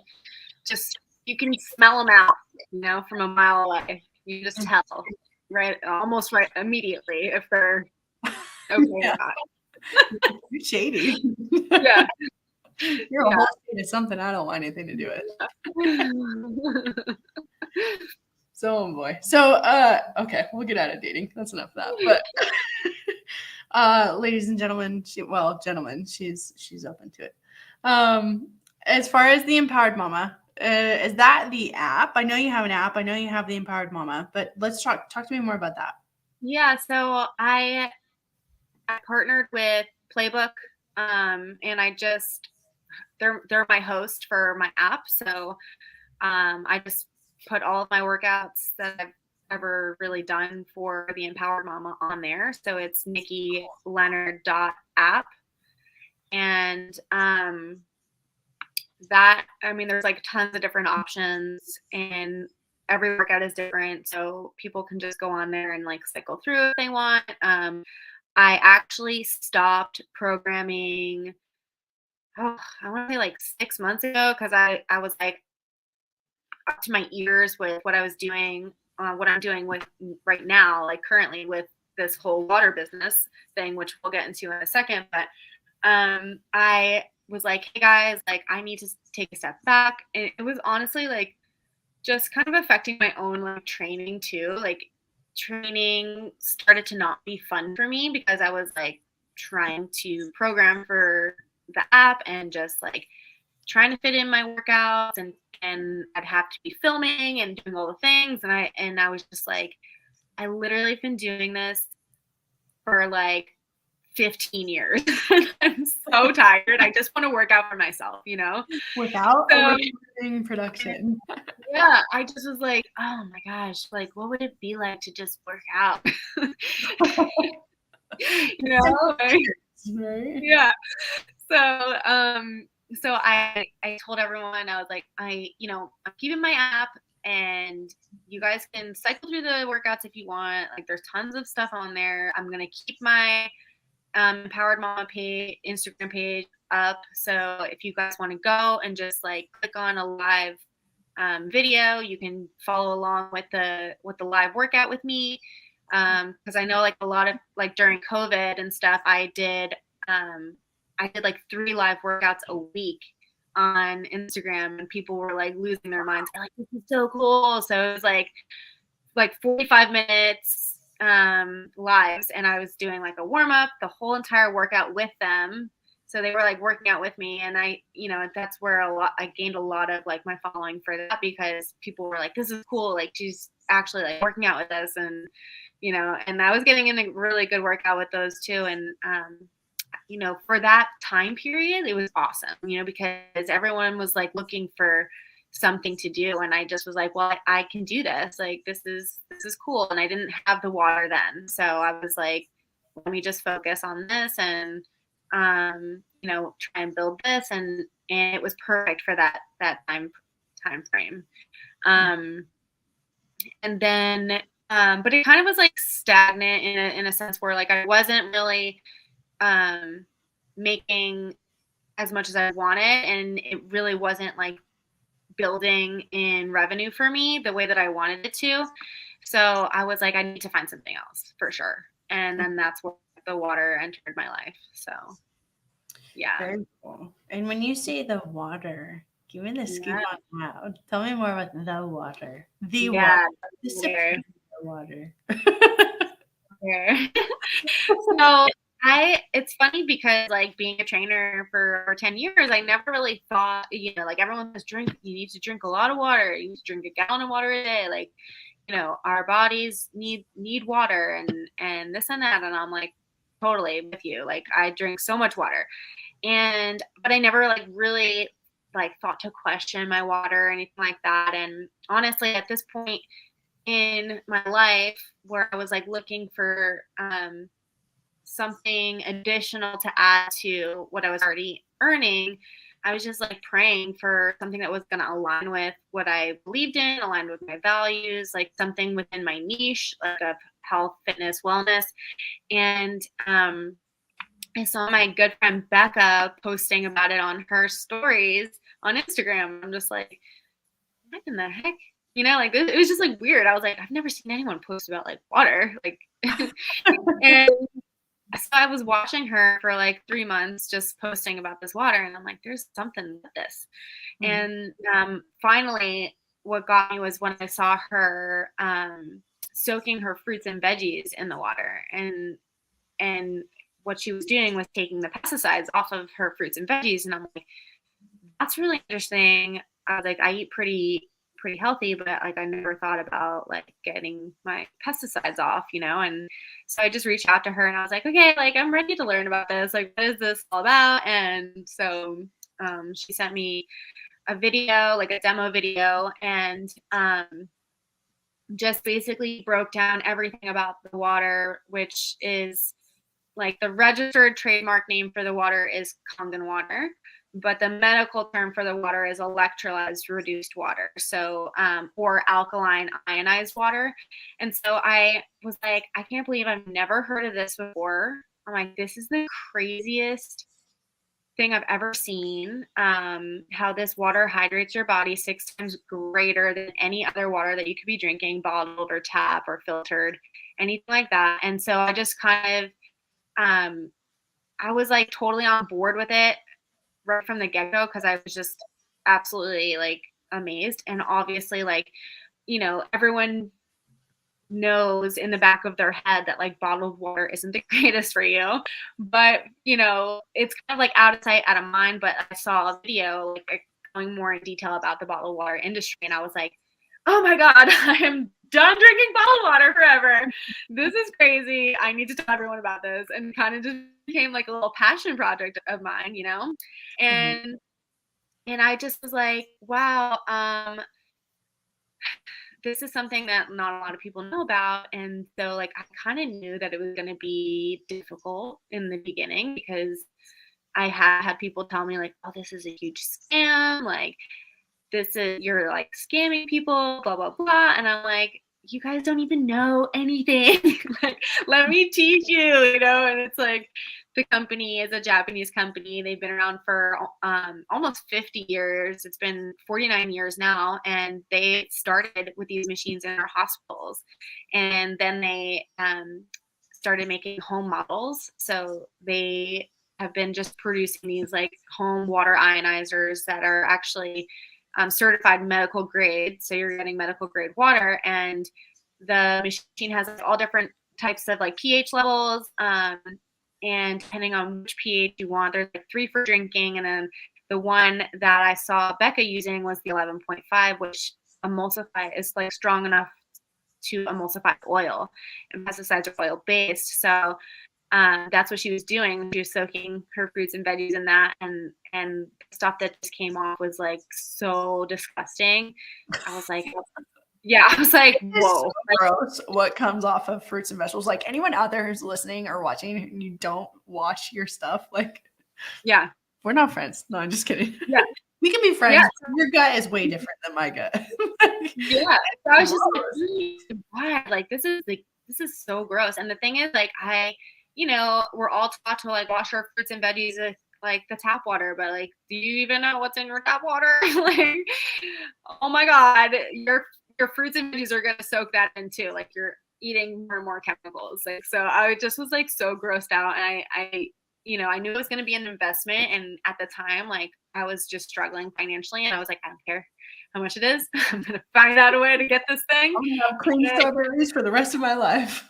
smell them out, you know, from a mile away. You just tell, almost right immediately if they're okay or not. You're shady. Yeah. You're a whole state of something I don't want anything to do with. So, oh boy. So, okay, we'll get out of dating. That's enough of that. But, ladies and gentlemen, gentlemen, she's open to it. As far as the Empowered Mama, is that the app? I know you have an app. I know you have the Empowered Mama, but let's talk to me more about that. Yeah. So I partnered with Playbook And they're my host for my app. So I just put all of my workouts that I've ever really done for the Empowered Mama on there. So it's Nikki Leonard app. And there's like tons of different options, and every workout is different. So people can just go on there and like cycle through if they want. I actually stopped programming, I want to say like 6 months ago, because I was like up to my ears with what I was doing, what I'm doing with right now, like currently with this whole water business thing, which we'll get into in a second. But I was like, hey guys, like I need to take a step back. And it was honestly like just kind of affecting my own like training too. Like training started to not be fun for me because I was like trying to program for the app and just like trying to fit in my workouts, and I'd have to be filming and doing all the things. And I was just like, I literally have been doing this for like 15 years. I'm so tired. I just want to work out for myself, you know, without overdoing production. Yeah, I just was like, oh my gosh, like what would it be like to just work out? You know, like, Right? yeah. So I told everyone, I was like, I'm keeping my app, and you guys can cycle through the workouts if you want. Like there's tons of stuff on there. I'm gonna keep my Empowered Mama Instagram page up. So if you guys want to go and just like click on a live video, you can follow along with the live workout with me. Because I know like a lot of like during COVID and stuff, I did like 3 live workouts a week on Instagram, and people were like losing their minds. They're like, this is so cool. So it was like 45 minutes lives, and I was doing like a warm up, the whole entire workout with them. So they were like working out with me, and that's where I gained a lot of like my following for that, because people were like, this is cool, like she's actually like working out with us. And and I was getting in a really good workout with those too. And for that time period, it was awesome, because everyone was like looking for something to do, and I just was like, well, I can do this, like this is cool. And I didn't have the water then, so I was like, let me just focus on this and try and build this, and it was perfect for that time frame. And then but it kind of was like stagnant in a sense where like I wasn't really making as much as I wanted, and it really wasn't like building in revenue for me the way that I wanted it to. So I was like, I need to find something else for sure. And then that's where the water entered my life. So yeah. Very cool. And when you say the water, give me the scoop on that. Tell me more about the water. The water. The water. So it's funny because like being a trainer for 10 years, I never really thought, like everyone was you need to drink a lot of water. You need to drink a gallon of water a day. Like, our bodies need water and this and that. And I'm like, totally with you. Like I drink so much water, but I never like really like thought to question my water or anything like that. And honestly, at this point in my life where I was like looking for something additional to add to what I was already earning, I was just like praying for something that was going to align with what I believed in, aligned with my values, like something within my niche, like of health, fitness, wellness. And I saw my good friend Becca posting about it on her stories on Instagram. I'm just like, what in the heck? Like it was just like weird. I was like, I've never seen anyone post about like water. Like, and so I was watching her for like 3 months, just posting about this water. And I'm like, there's something with this. Mm-hmm. And finally, what got me was when I saw her soaking her fruits and veggies in the water. And what she was doing was taking the pesticides off of her fruits and veggies. And I'm like, that's really interesting. I was like, I eat pretty pretty healthy, but like I never thought about like getting my pesticides off, and so I just reached out to her and I was like, okay, like I'm ready to learn about this. Like, what is this all about? And so she sent me a video, like a demo video, and just basically broke down everything about the water, which is like the registered trademark name for the water is Kangen water, but the medical term for the water is electrolyzed reduced water. So, or alkaline ionized water. And so I was like, I can't believe I've never heard of this before. I'm like, this is the craziest thing I've ever seen. How this water hydrates your body 6 times greater than any other water that you could be drinking, bottled or tap or filtered, anything like that. And so I just kind of, I was like totally on board with it right from the get-go because I was just absolutely like amazed. And obviously, like, everyone knows in the back of their head that like bottled water isn't the greatest for you, but it's kind of like out of sight, out of mind. But I saw a video like going more in detail about the bottled water industry, and I was like, oh my God, I am done drinking bottled water forever. This is crazy. I need to tell everyone about this. And kind of just became like a little passion project of mine, and and I just was like, wow, this is something that not a lot of people know about. And so like I kind of knew that it was going to be difficult in the beginning because I had people tell me like, oh, this is a huge scam, like you're like scamming people, blah blah blah. And I'm like, you guys don't even know anything. Like, let me teach you, and it's like the company is a Japanese company. They've been around for almost 50 years. It's been 49 years now. And they started with these machines in our hospitals. And then they started making home models. So they have been just producing these like home water ionizers that are actually certified medical grade. So you're getting medical grade water. And the machine has all different types of like pH levels. And depending on which pH you want, there's like 3 for drinking. And then the one that I saw Becca using was the 11.5, which is like strong enough to emulsify oil. And pesticides are oil based. So that's what she was doing. She was soaking her fruits and veggies in that, and stuff that just came off was like so disgusting. I was like, yeah, I was like, whoa. So gross what comes off of fruits and vegetables. Like anyone out there who's listening or watching and you don't wash your stuff, like, yeah, we're not friends. No, I'm just kidding. Yeah. We can be friends. Yeah. Your gut is way different than my gut. Yeah. So I was just like, why? Like, this is so gross. And the thing is, like, we're all taught to like wash our fruits and veggies with like the tap water, but like, do you even know what's in your tap water? Like, oh my God, your fruits and veggies are gonna soak that in too. Like, you're eating more and more chemicals. Like, so I just was like so grossed out, and I knew it was gonna be an investment, and at the time, like, I was just struggling financially, and I was like, I don't care how much it is. I'm gonna find out a way to get this thing. I'm gonna have clean strawberries for the rest of my life.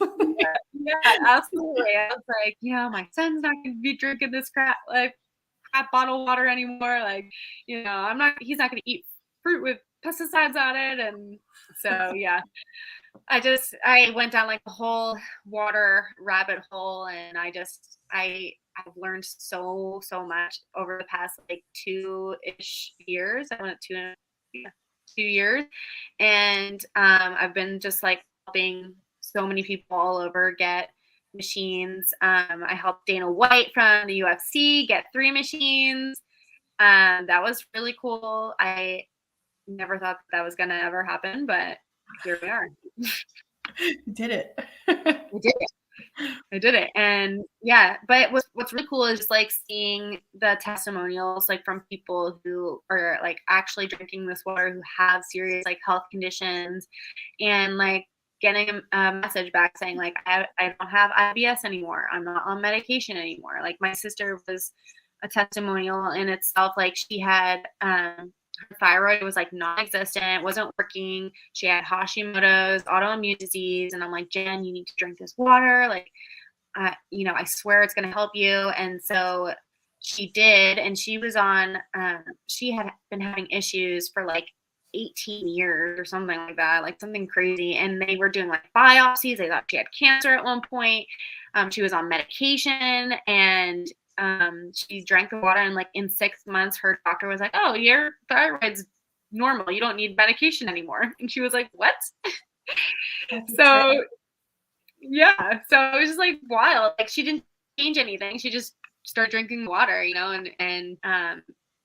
Yeah, absolutely. I was like, my son's not gonna be drinking this crap bottled water anymore. Like, he's not gonna eat fruit with pesticides on it. And so yeah, I went down like the whole water rabbit hole, and I've learned so much over the past like 2-ish years. I went 2 years, and I've been just like helping so many people all over get machines. I helped Dana White from the UFC get 3 machines. That was really cool. I never thought that was gonna ever happen, but here we are. You did it. I did it. And yeah, but what's really cool is just like seeing the testimonials like from people who are like actually drinking this water, who have serious like health conditions, and like getting a message back saying like, I don't have IBS anymore. I'm not on medication anymore. Like, my sister was a testimonial in itself. Like, she had her thyroid was like non-existent, wasn't working. She had Hashimoto's, autoimmune disease. And I'm like, Jen, you need to drink this water. Like, I swear it's going to help you. And so she did. And she was on, she had been having issues for like 18 years or something like that, like something crazy. And they were doing like biopsies. They thought she had cancer at one point. She was on medication, and she drank the water, and like in 6 months, her doctor was like, "Oh, your thyroid's normal. You don't need medication anymore." And she was like, "What?" So yeah, so it was just like wild. Like she didn't change anything. She just started drinking water, and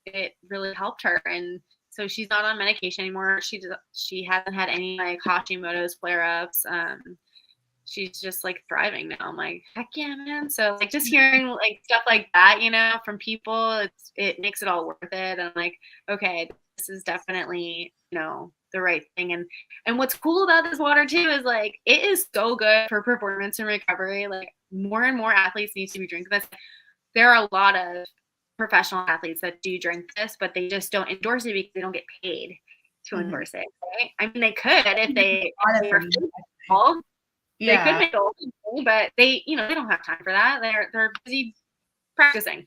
it really helped her. And so she's not on medication anymore. She hasn't had any like Hashimoto's flare-ups. She's just like thriving now. I'm like, heck yeah, man. So like just hearing like stuff like that, from people, it makes it all worth it. And I'm like, okay, this is definitely, the right thing. And what's cool about this water too is like it is so good for performance and recovery. Like more and more athletes need to be drinking this. There are a lot of professional athletes that do drink this, but they just don't endorse it because they don't get paid to endorse it. Right? I mean, they could if they were physical. They could make a living, but they don't have time for that. They're busy practicing.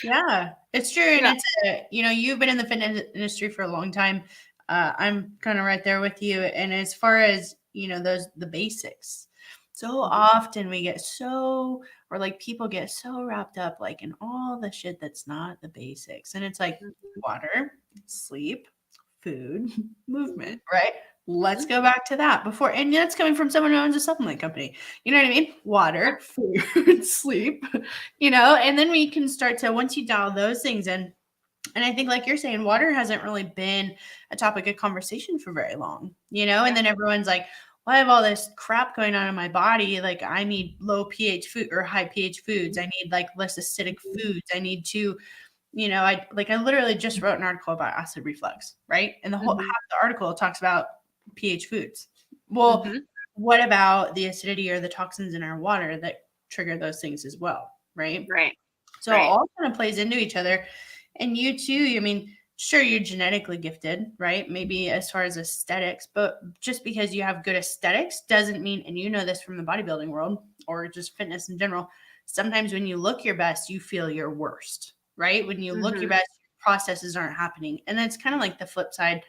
Yeah, it's true. And it's you've been in the fitness industry for a long time. I'm kind of right there with you. And as far as, the basics, so often we get people get so wrapped up like in all the shit that's not the basics. And it's like water, sleep, food, movement, right? Let's go back to that before. And that's coming from someone who owns a supplement company. You know what I mean? Water, food, sleep, and then we can start to, once you dial those things in, and I think like you're saying, water hasn't really been a topic of conversation for very long, and then everyone's like, well, I have all this crap going on in my body. Like I need low pH food or high pH foods. I need like less acidic foods. I need to, I literally just wrote an article about acid reflux, right? And the whole half the article talks about pH foods. Well, what about the acidity or the toxins in our water that trigger those things as well, right? Right. So it all kind of plays into each other. And you too, I mean, sure, you're genetically gifted, right? Maybe as far as aesthetics, but just because you have good aesthetics doesn't mean, and you know this from the bodybuilding world or just fitness in general, sometimes when you look your best, you feel your worst, right? When you look your best, processes aren't happening. And that's kind of like the flip side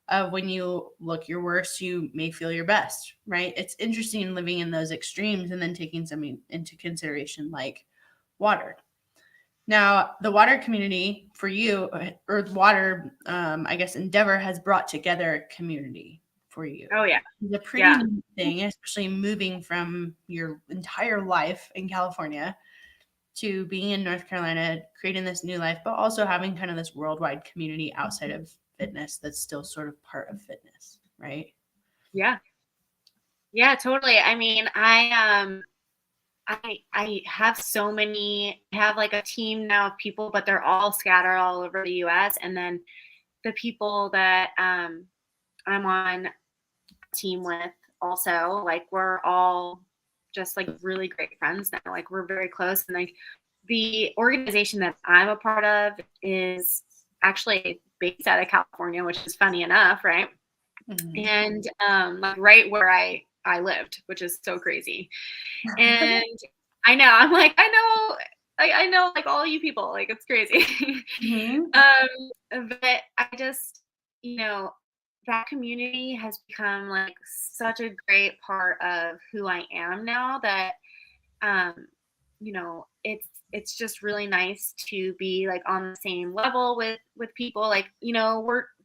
of when you look your worst, you may feel your best, right? It's interesting living in those extremes and then taking something into consideration like water. Now, the water community for you, or water, I guess, endeavor has brought together a community for you. Oh, yeah. It's a pretty neat thing, especially moving from your entire life in California to being in North Carolina, creating this new life, but also having kind of this worldwide community outside of fitness that's still sort of part of fitness, right? Yeah. Yeah, totally. I mean, I have I have like a team now of people, but they're all scattered all over the US. And then the people that I'm on a team with also, like we're all just like really great friends now. Like we're very close. And like the organization that I'm a part of is actually based out of California, which is funny enough, right? And like right where I lived, which is so crazy. And I know, I'm like, I know like all you people, like it's crazy. But I just, that community has become like such a great part of who I am now that, it's just really nice to be like on the same level with people. Like,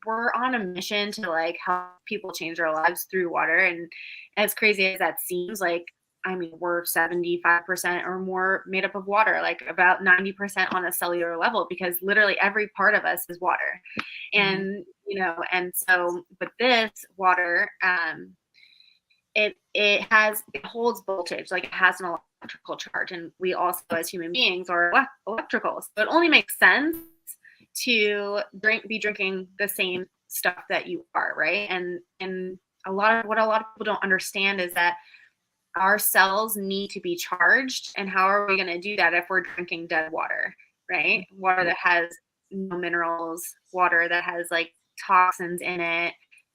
we're on a mission to like help people change their lives through water. And as crazy as that seems, like, I mean, we're 75% or more made up of water, like about 90% on a cellular level, because literally every part of us is water. And, and so, but this water, it holds voltage, like it has an electrical charge. And we also, as human beings, are electrical. So it only makes sense to be drinking the same stuff that you are, right? And what a lot of people don't understand is that our cells need to be charged. And how are we going to do that if we're drinking dead water, right? Water that has no minerals, water that has like toxins in it,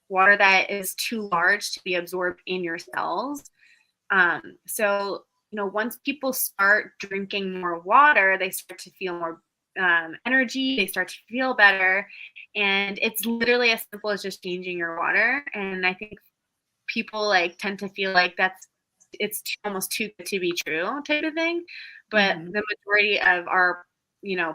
water that is too large to be absorbed in your cells. So, once people start drinking more water, they start to feel more energy, they start to feel better. And it's literally as simple as just changing your water. And I think people like tend to feel like it's almost too good to be true type of thing. But the majority of our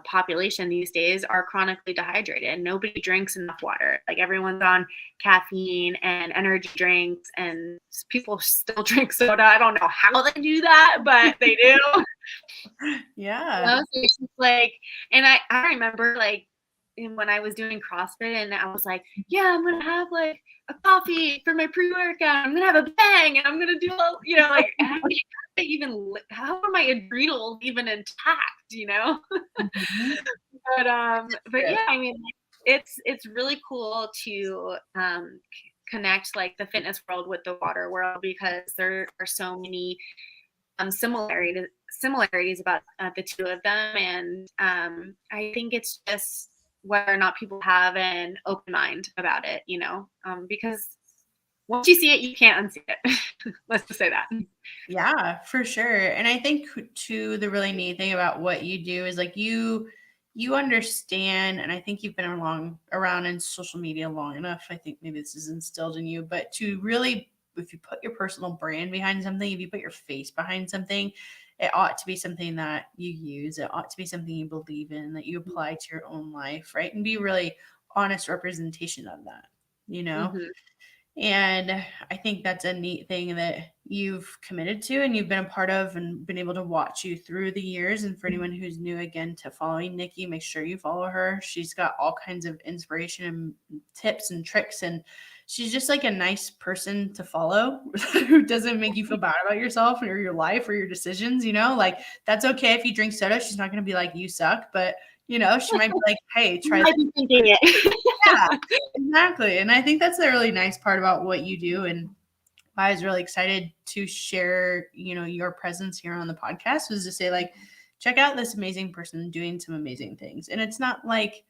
population these days are chronically dehydrated. Nobody drinks enough water. Like everyone's on caffeine and energy drinks, and people still drink soda. I don't know how they do that, but they do. Yeah. So it's just like, and I remember like when I was doing CrossFit, and I was like, yeah, I'm gonna have like a coffee for my pre-workout. I'm gonna have a bang, and I'm gonna do all, like how are my adrenals even intact, but yeah, I mean, it's really cool to connect like the fitness world with the water world, because there are so many similarities about the two of them. And I think it's just whether or not people have an open mind about it, because once you see it, you can't unsee it. Let's just say that. Yeah, for sure. And I think too, the really neat thing about what you do is like you understand, and I think you've been around in social media long enough. I think maybe this is instilled in you, but to really, if you put your personal brand behind something, if you put your face behind something, it ought to be something that you use. It ought to be something you believe in, that you apply to your own life, right? And be really honest representation of that, And I think that's a neat thing that you've committed to and you've been a part of and been able to watch you through the years. And for anyone who's new again to following Nikki, make sure you follow her. She's got all kinds of inspiration and tips and tricks. And she's just like a nice person to follow who doesn't make you feel bad about yourself or your life or your decisions. Like that's okay if you drink soda. She's not going to be like, you suck. But she might be like, hey, try this. Thinking it. Yeah, exactly. And I think that's the really nice part about what you do. And I was really excited to share, your presence here on the podcast, was to say, like, check out this amazing person doing some amazing things. And it's not like,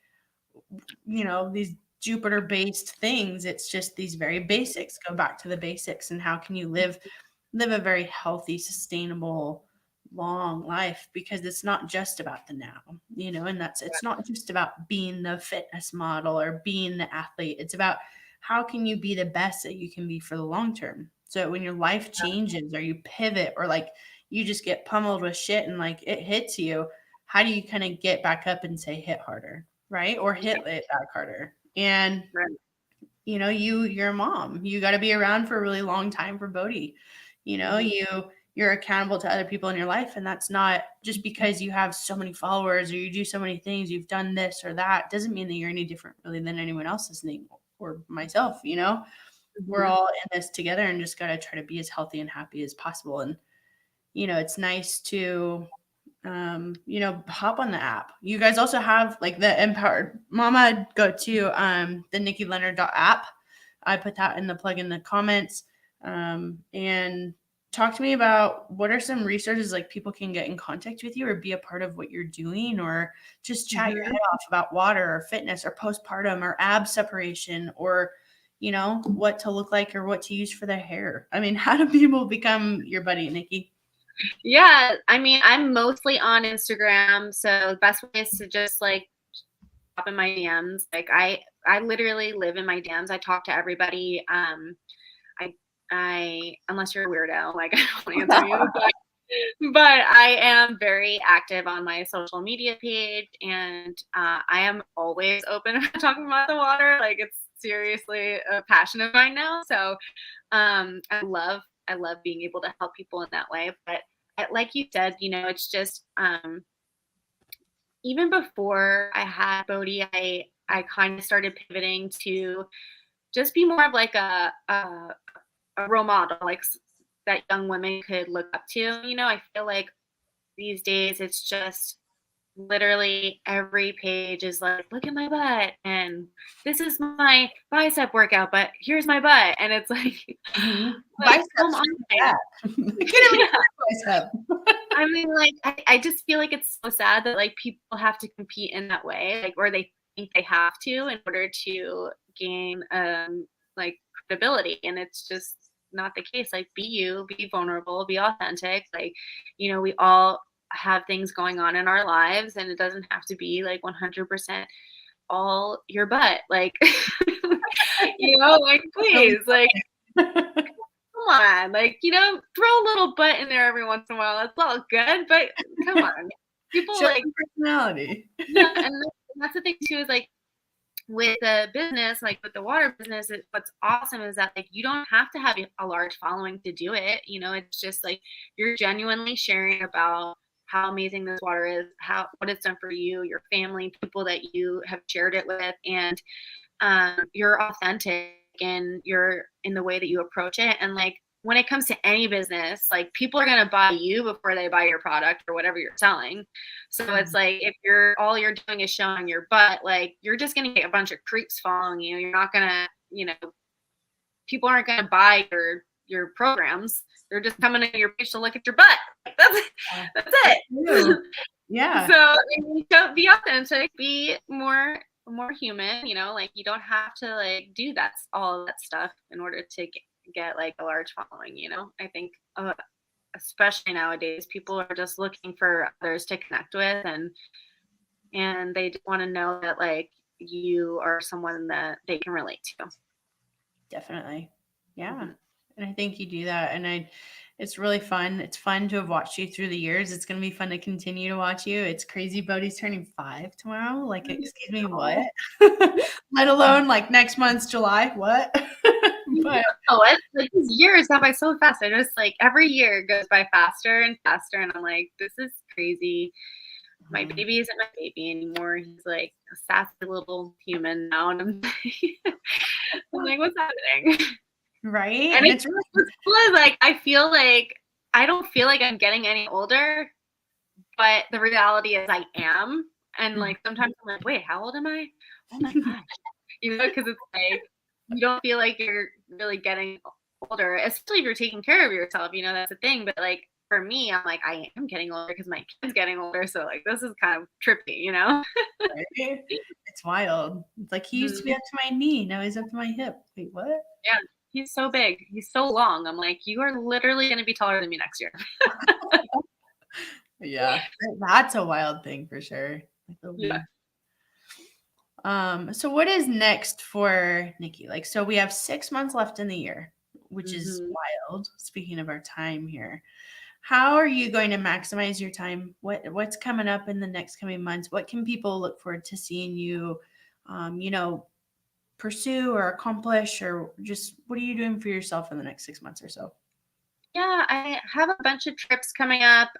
these Jupiter based things. It's just these very basics. Go back to the basics. And how can you live a very healthy, sustainable, long life, because it's not just about the now, and it's not just about being the fitness model or being the athlete. It's about how can you be the best that you can be for the long term. So when your life changes or you pivot or like you just get pummeled with shit and like it hits you, how do you kind of get back up and say hit harder, right? Or hit it back harder. And you're a mom. You got to be around for a really long time for Bodhi. You're accountable to other people in your life. And that's not just because you have so many followers or you do so many things, you've done this or that, doesn't mean that you're any different really than anyone else listening or myself. We're all in this together and just got to try to be as healthy and happy as possible. And, it's nice to, hop on the app. You guys also have like the Empowered Mama, go to the Nikki Leonard app. I put that in the plug in the comments. And talk to me about what are some resources like people can get in contact with you or be a part of what you're doing, or just chat your head off about water or fitness or postpartum or ab separation or, what to look like or what to use for their hair. I mean, how do people become your buddy, Nikki? Yeah, I mean, I'm mostly on Instagram, so the best way is to just like pop in my DMs. Like I literally live in my DMs. I talk to everybody. I unless you're a weirdo, like I don't answer you, but I am very active on my social media page, and I am always open to talking about the water. Like it's seriously a passion of mine now. So I love being able to help people in that way. But like you said, it's just even before I had Bodhi, I kind of started pivoting to just be more of like a role model, like that young women could look up to. I feel like these days it's just literally every page is like, look at my butt and this is my bicep workout, but here's my butt. And it's like, come on. Bicep. I mean, like, I just feel like it's so sad that like people have to compete in that way, like, or they think they have to in order to gain like credibility. And it's just not the case. Like, be you, be vulnerable, be authentic. Like, we all have things going on in our lives, and it doesn't have to be like 100% all your butt. Like, like, please, like, come on, like, throw a little butt in there every once in a while. That's all good, but come on. People show like personality. yeah, and that's the thing too, is like with the business, like with the water business, what's awesome is that like you don't have to have a large following to do it. It's just like you're genuinely sharing about how amazing this water is, what it's done for you, your family, people that you have shared it with, and you're authentic and you're in the way that you approach it. And like when it comes to any business, like people are going to buy you before they buy your product or whatever you're selling. So it's like if all you're doing is showing your butt, like you're just going to get a bunch of creeps following you. You're not going to, people aren't going to buy your programs. They're just coming to your page to look at your butt. That's it. Yeah. So don't be authentic, be more human, like you don't have to like do all of that stuff in order to get like a large following. I think especially nowadays people are just looking for others to connect with, and they want to know that like you are someone that they can relate to. Definitely. Yeah. And I think you do that, and it's really fun. It's fun to have watched you through the years. It's going to be fun to continue to watch you. It's crazy. Bodhi's turning 5 tomorrow. Like, excuse me, what? Let alone like next month's July. What? But like these years go by so fast. I just like every year goes by faster and faster, and I'm like, this is crazy. My baby isn't my baby anymore. He's like a sassy little human now, and I'm like, what's happening? Right. And it's really cool. Like I don't feel like I'm getting any older, but the reality is I am. And like sometimes I'm like, wait, how old am I? Oh my gosh. Because it's like you don't feel like you're really getting older, especially if you're taking care of yourself. That's the thing. But like for me, I'm like, I am getting older because my kid's getting older. So like this is kind of trippy, Right? It's wild. It's like he used to be up to my knee. Now he's up to my hip. Wait, what? Yeah. He's so big. He's so long. I'm like, you are literally going to be taller than me next year. Yeah. That's a wild thing for sure. Yeah. So what is next for Nikki? Like, so we have 6 months left in the year, which is wild. Speaking of our time here, how are you going to maximize your time? What's coming up in the next coming months? What can people look forward to seeing you, pursue or accomplish, or just what are you doing for yourself in the next 6 months or so? Yeah, I have a bunch of trips coming up.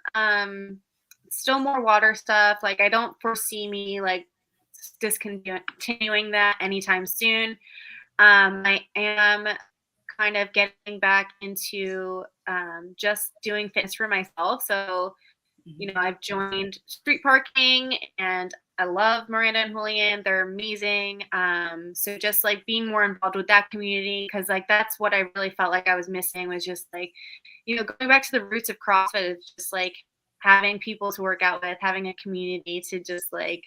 Still more water stuff. Like I don't foresee me like discontinuing that anytime soon. I am kind of getting back into just doing fitness for myself. So, I've joined street parking, and I love Miranda and Julian. They're amazing. So just like being more involved with that community, because like that's what I really felt like I was missing, was just like, going back to the roots of CrossFit. It's just like having people to work out with, having a community to just like,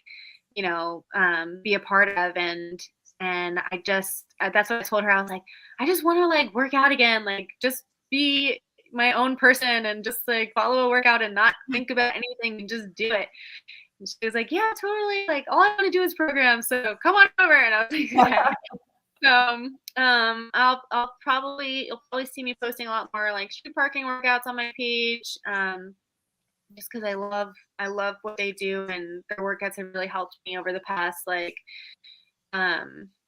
be a part of. And I just, that's what I told her. I was like, I just want to like work out again, like just be my own person and just like follow a workout and not think about anything and just do it. And she was like, yeah, totally. Like all I want to do is program. So come on over. And I was like, yeah. So, you'll probably see me posting a lot more like street parking workouts on my page. Just because I love what they do, and their workouts have really helped me over the past like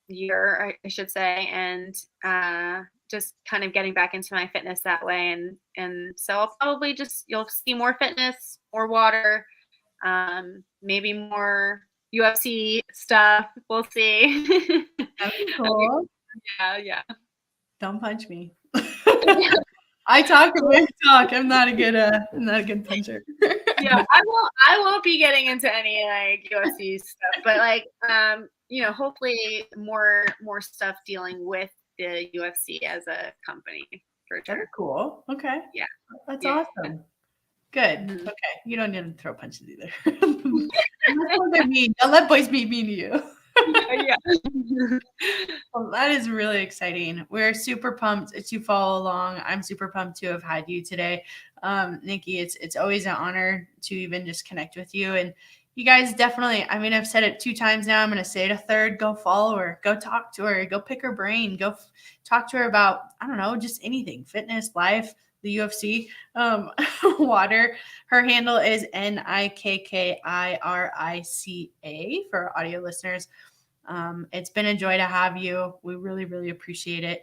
year, I should say, and just kind of getting back into my fitness that way. And so I'll probably you'll see more fitness, more water, maybe more UFC stuff. We'll see. That'd be cool. Yeah. Don't punch me. I talk a big talk. I'm not a good puncher. Yeah, I won't be getting into any like UFC stuff, but like hopefully more stuff dealing with the UFC as a company for sure. That's cool. Okay. Yeah. That's awesome. Good. Mm-hmm. Okay. You don't need to throw punches either. That's what they're mean. Don't let boys be mean to you. Yeah. Well, that is really exciting. We're super pumped to follow along. I'm super pumped to have had you today. Nikki, it's always an honor to even just connect with you. And you guys definitely, I mean, I've said it 2 times now. I'm going to say it a third. Go follow her. Go talk to her. Go pick her brain. Go talk to her about, I don't know, just anything, fitness, life, the UFC, water. Her handle is NIKKIRICA for audio listeners. It's been a joy to have you. We really, really appreciate it.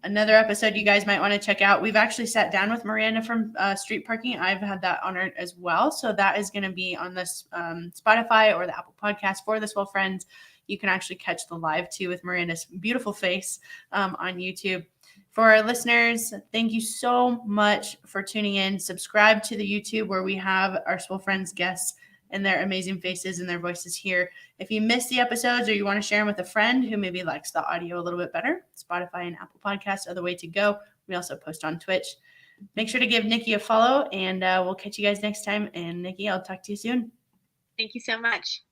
Another episode you guys might want to check out. We've actually sat down with Miranda from Street Parking. I've had that honor as well. So that is going to be on this Spotify or the Apple Podcast for the Swole Friends. You can actually catch the live too with Miranda's beautiful face on YouTube. For our listeners, thank you so much for tuning in. Subscribe to the YouTube where we have our Swole Friends guests and their amazing faces and their voices here. If you missed the episodes or you want to share them with a friend who maybe likes the audio a little bit better, Spotify and Apple Podcasts are the way to go. We also post on Twitch. Make sure to give Nikki a follow, and we'll catch you guys next time. And Nikki, I'll talk to you soon. Thank you so much.